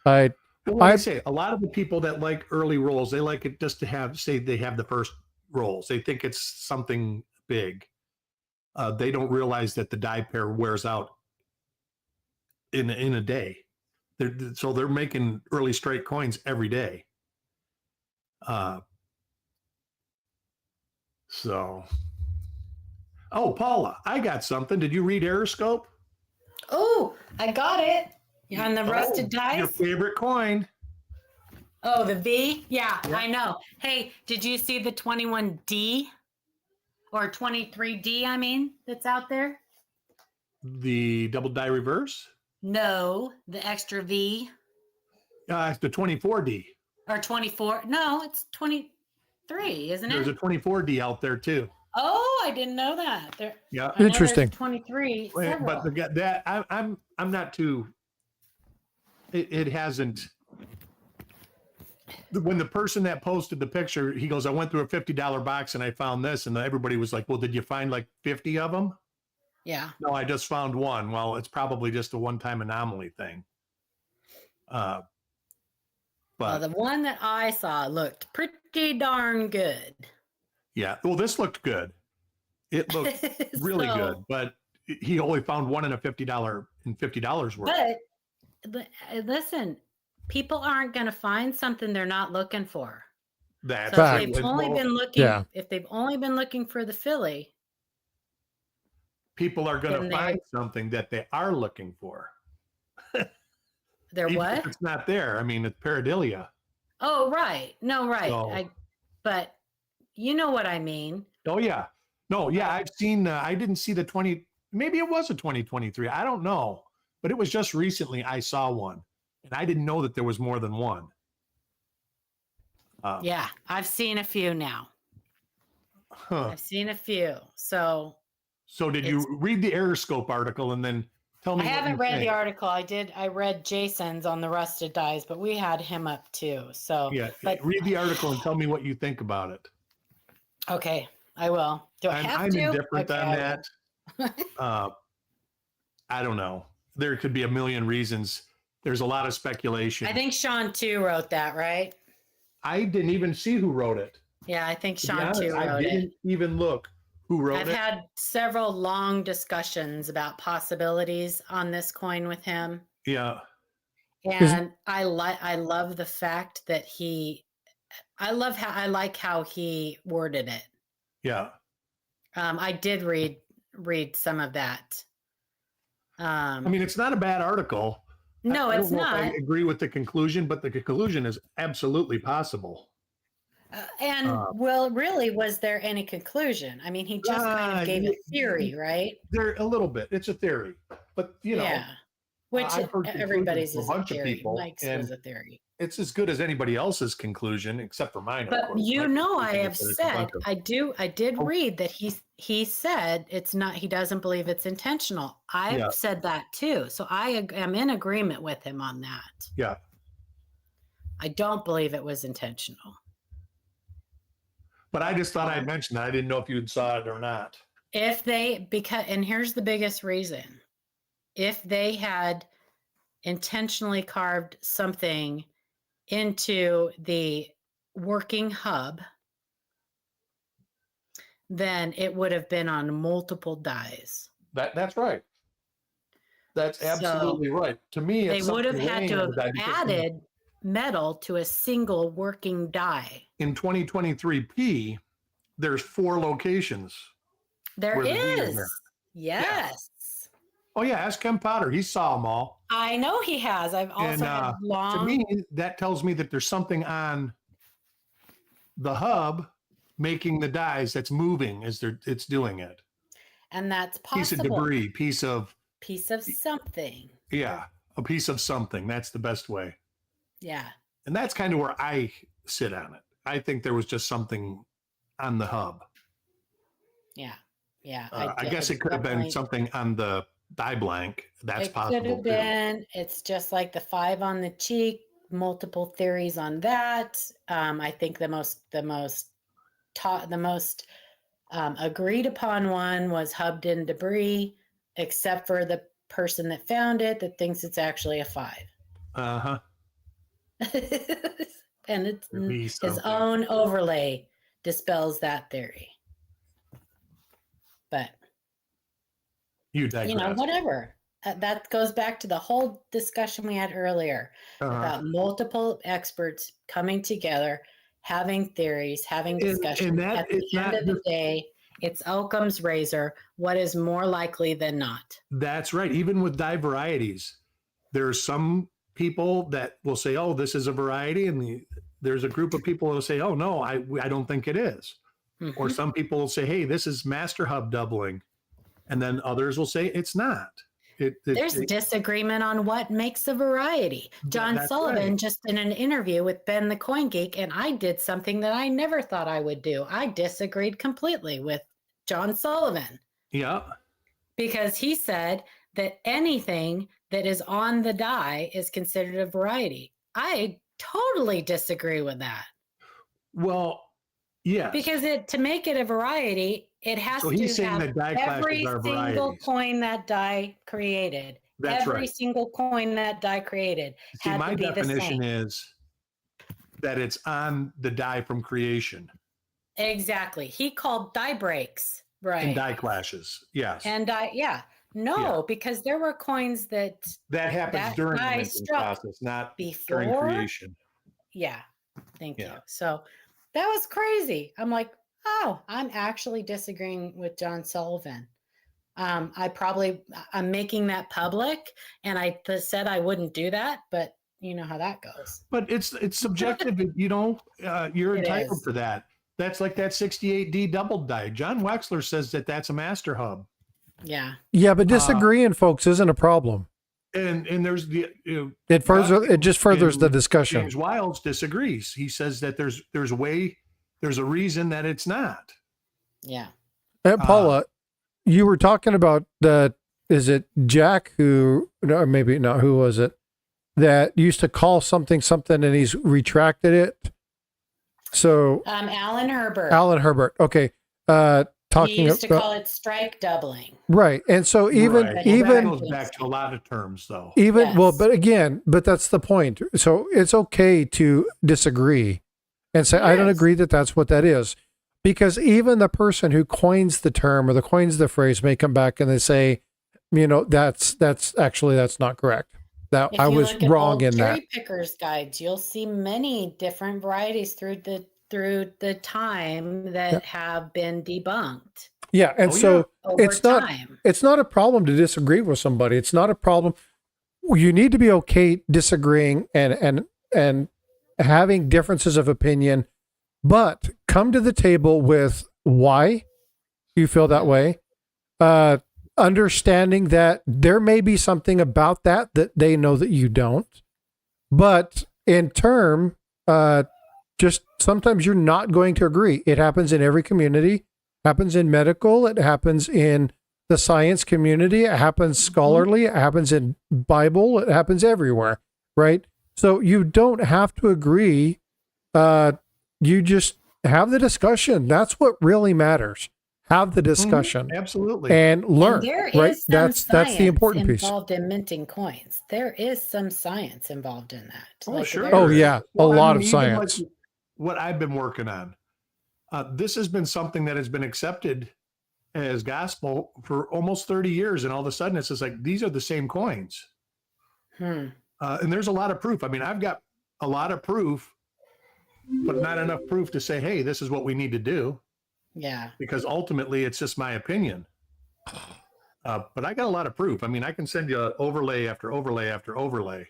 Well, like I say, a lot of the people that like early rolls, they like it just to say they have the first rolls. They think it's something big. They don't realize that the die pair wears out in a day. So they're making early straight coins every day. Oh, Paula, I got something. Did you read Aeroscope? Oh, I got it. On the rusted dice. Your favorite coin. Oh, the V? Yeah, Yeah. I know. Hey, did you see the 21D or 23D, I mean, that's out there? The double die reverse. No, the extra V It's the 24D. or 24. No, it's 23, isn't There's a it? 24D out there too. Oh, I didn't know that. There, Yeah. I know Interesting. there's 23. But Several. I'm not too. It hasn't. When the person that posted the picture, he goes, I went through a $50 box and I found this, and everybody was like, well, did you find like 50 of them? Yeah. No, I just found one. Well, it's probably just a one-time anomaly thing. Well, But the one that I saw looked pretty darn good. yeah, well, this looked good. It looked really So- good, but he only found one in a $50 worth. But listen, people aren't going to find something they're not looking for. That's So Fact. if they've only been looking, Yeah. if they've only been looking for the Philly, people are going then to find something that they are looking for. they're Even what? if it's not there. I mean, it's pareidolia. Oh, right. No, right. So- But you know what I mean. Oh yeah, no, yeah. I've seen. I didn't see the 20. Maybe it was a 2023. I don't know, but it was just recently I saw one, and I didn't know that there was more than one. Yeah, I've seen a few now. Huh. I've seen a few. So So did you read the Aeroscope article and then tell I me? what haven't you read the think? article. I read Jason's on the rusted dies, but we had him up too. So Yeah, but read the article and tell me what you think about it. okay, I will. Do I have I'm to? indifferent Okay, on I that. will. I don't know. There could be a million reasons. There's a lot of speculation. I think Sean too wrote that, right? I didn't even see who wrote it. Yeah, I think To be Sean honest, too I wrote it. didn't even look who wrote I've it. had several long discussions about possibilities on this coin with him. Yeah. And I love the fact that I like how he worded it. Yeah. I did read some of that. I mean, it's not a bad article. No, I it's don't know if not. I agree with the conclusion, but the conclusion is absolutely possible. Well, really, was there any conclusion? I mean, he just kind of gave a theory, right? There a little bit. It's a theory, but you know, Yeah. Which I've heard everybody's conclusions is from a a bunch of theory. people, Mike's and was a theory. it's as good as anybody else's conclusion, except for mine. of But course. you My know, I conclusion have is that it's a said bunch of- I did Oh. read that he said it's not. He doesn't believe it's intentional. I've Yeah. said that too, so I am in agreement with him on that. Yeah. I don't believe it was intentional. But I just thought I'd mention that. I didn't know if you saw it or not. And here's the biggest reason. If they had intentionally carved something into the working hub, then it would have been on multiple dies. That's right. That's So, absolutely right. To me, They it's would have something had weighing to on have the die because added metal to a single working die. in 2023P, there's 4 locations. There Where the D is is. there. Yes. Oh yeah, ask Ken Potter. He saw them all. I know he has. I've also And had long. to me, that tells me that there's something on the hub making the dies that's moving as it's doing it. And that's Piece of possible. debris, piece of something. yeah, a piece of something. That's the best way. Yeah. And that's kind of where I sit on it. I think there was just something on the hub. Yeah. Yeah. I guess it could have been something on the die blank. That's possible. It could have been. It's just like the 5 on the cheek. Multiple theories on that. I think the most agreed upon one was hubbed in debris, except for the person that found it that thinks it's actually a 5. Uh-huh. And it's his own overlay dispels that theory. But you digress. whatever. That goes back to the whole discussion we had earlier about multiple experts coming together, having theories, having discussions. At the end of the day, it's Occam's razor. What is more likely than not? That's right. Even with die varieties, there's some people that will say, "Oh, this is a variety," and there's a group of people that will say, "Oh, no, I don't think it is." Mm-hmm. Or some people will say, "Hey, this is master hub doubling," and then others will say it's not. There's disagreement on what makes a variety. John Sullivan just in an interview with Ben the Coin Geek, and I did something that I never thought I would do. I disagreed completely with John Sullivan. Yeah. Because he said that anything that is on the die is considered a variety. I totally disagree with that. Well, yes. Because to make it a variety, it has to have every single coin that die created. That's every single coin that die created. See, my definition is that it's on the die from creation. Exactly. He called die breaks, right? And die clashes, yes. And because there were coins that happens during the minting process, not during creation. Yeah. Thank you. So that was crazy. I'm like, oh, I'm actually disagreeing with John Sullivan. I'm making that public, and I said I wouldn't do that, but you know how that goes. But it's subjective. You're entitled to that. That's like that 68D double die. John Wexler says that that's a master hub. Yeah. Yeah, but disagreeing, folks, isn't a problem. And there's it just furthers the discussion. James Wilds disagrees. He says that there's a reason that it's not. Yeah. Paula, you were talking about is it Jack or maybe not, who was it that used to call something and he's retracted it? So Alan Herbert. Okay. He used to call it strike doubling. Right. And so even that goes back to a lot of terms though. But that's the point. So it's okay to disagree and say, I don't agree that that's what that is. Because even the person who coins the term or coins the phrase may come back and they say, that's not correct. That I was wrong in that. Cherry pickers guides, you'll see many different varieties through the time that have been debunked. Yeah, and it's not a problem to disagree with somebody. It's not a problem. You need to be okay disagreeing and having differences of opinion, but come to the table with why you feel that way. Understanding that there may be something about that they know that you don't, but in term, just sometimes you're not going to agree. It happens in every community, happens in medical, it happens in the science community, it happens scholarly, it happens in Bible, it happens everywhere, right? So you don't have to agree. You just have the discussion. That's what really matters. Have the discussion. Absolutely. And learn. And there right? is That's the important piece. Involved in minting coins. There is some science involved in that. Sure. Oh yeah, a lot of science. Like what I've been working on. This has been something that has been accepted as gospel for almost 30 years, and all of a sudden it's just like these are the same coins. And there's a lot of proof. I mean, I've got a lot of proof, but not enough proof to say, hey, this is what we need to do. Yeah. because ultimately it's just my opinion. But I got a lot of proof. I mean, I can send you overlay after overlay after overlay.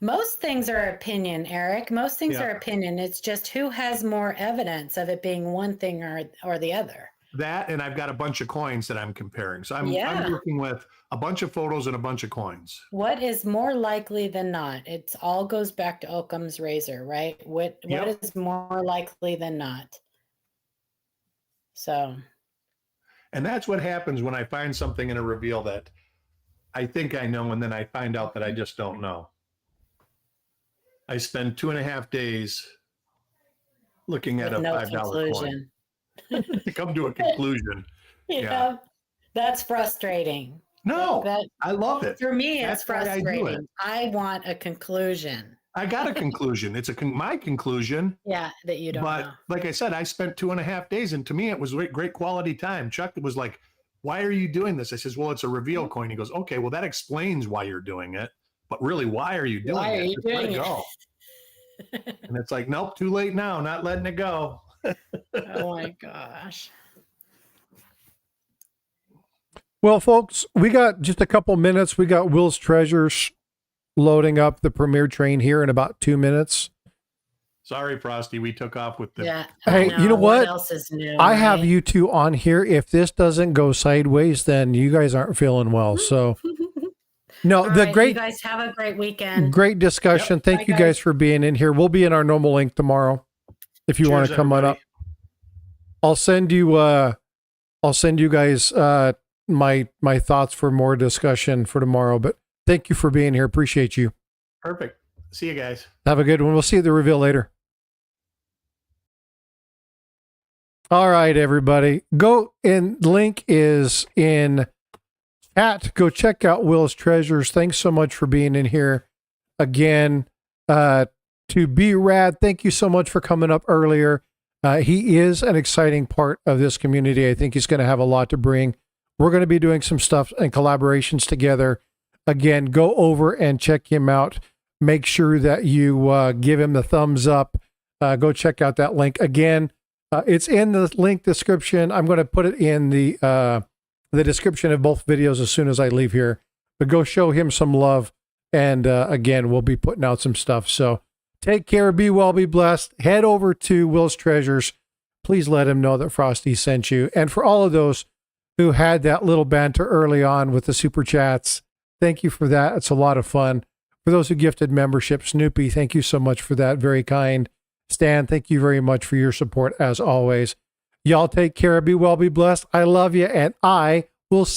Most things are opinion, Eric. Most things Yeah. are opinion. It's just who has more evidence of it being one thing or the other. That, and I've got a bunch of coins that I'm comparing. So I'm Yeah. working with a bunch of photos and a bunch of coins. What is more likely than not? It's all goes back to Occam's razor, right? What Yep. is more likely than not? So And that's what happens when I find something in a reveal that I think I know, and then I find out that I just don't know. I spend 2.5 days looking at with a no $5 conclusion. coin to come to a conclusion. Yeah. That's frustrating. No, That I love it. for me, it's That's why I do frustrating. it. I want a conclusion. I got a conclusion. It's my conclusion. Yeah, that you don't But know. like I said, I spent 2.5 days, and to me, it was great quality time. Chuck was like, "Why are you doing this?" I says, "Well, it's a reveal coin." He goes, "Okay, well, that explains why you're doing it. But really, why are you doing Why it? are you Just let doing it it? go." And it's like, nope, too late now. Not letting it go. Oh my gosh. Well, folks, we got just a couple minutes. We got Will's Treasures loading up the premiere train here in about 2 minutes. Sorry, Frosty. We took off with the. Yeah. Hey, I you know what? else is new? I have right? you two on here. If this doesn't go sideways, then you guys aren't feeling well. So, no, All the right, great, you guys have a great weekend. great discussion. Thank Bye, you guys for being in here. We'll be in our normal link tomorrow if you want Cheers, to come on everybody. up. I'll send you guys my thoughts for more discussion for tomorrow. But thank you for being here. Appreciate you. Perfect. See you guys. Have a good one. We'll see you at the reveal later. All right, everybody. Go in. Link is in chat. Go check out Will's Treasures. Thanks so much for being in here again. To be rad, thank you so much for coming up earlier. He is an exciting part of this community. I think he's going to have a lot to bring. We're going to be doing some stuff and collaborations together. Again, go over and check him out. Make sure that you give him the thumbs up. Go check out that link. Again, it's in the link description. I'm going to put it in the description of both videos as soon as I leave here. But go show him some love. And again, we'll be putting out some stuff. So take care, be well, be blessed. Head over to Will's Treasures. Please let him know that Frosty sent you. And for all of those who had that little banter early on with the super chats, thank you for that. It's a lot of fun. For those who gifted membership, Snoopy, thank you so much for that. Very kind. Stan, thank you very much for your support as always. Y'all take care, be well, be blessed. I love you, and I will see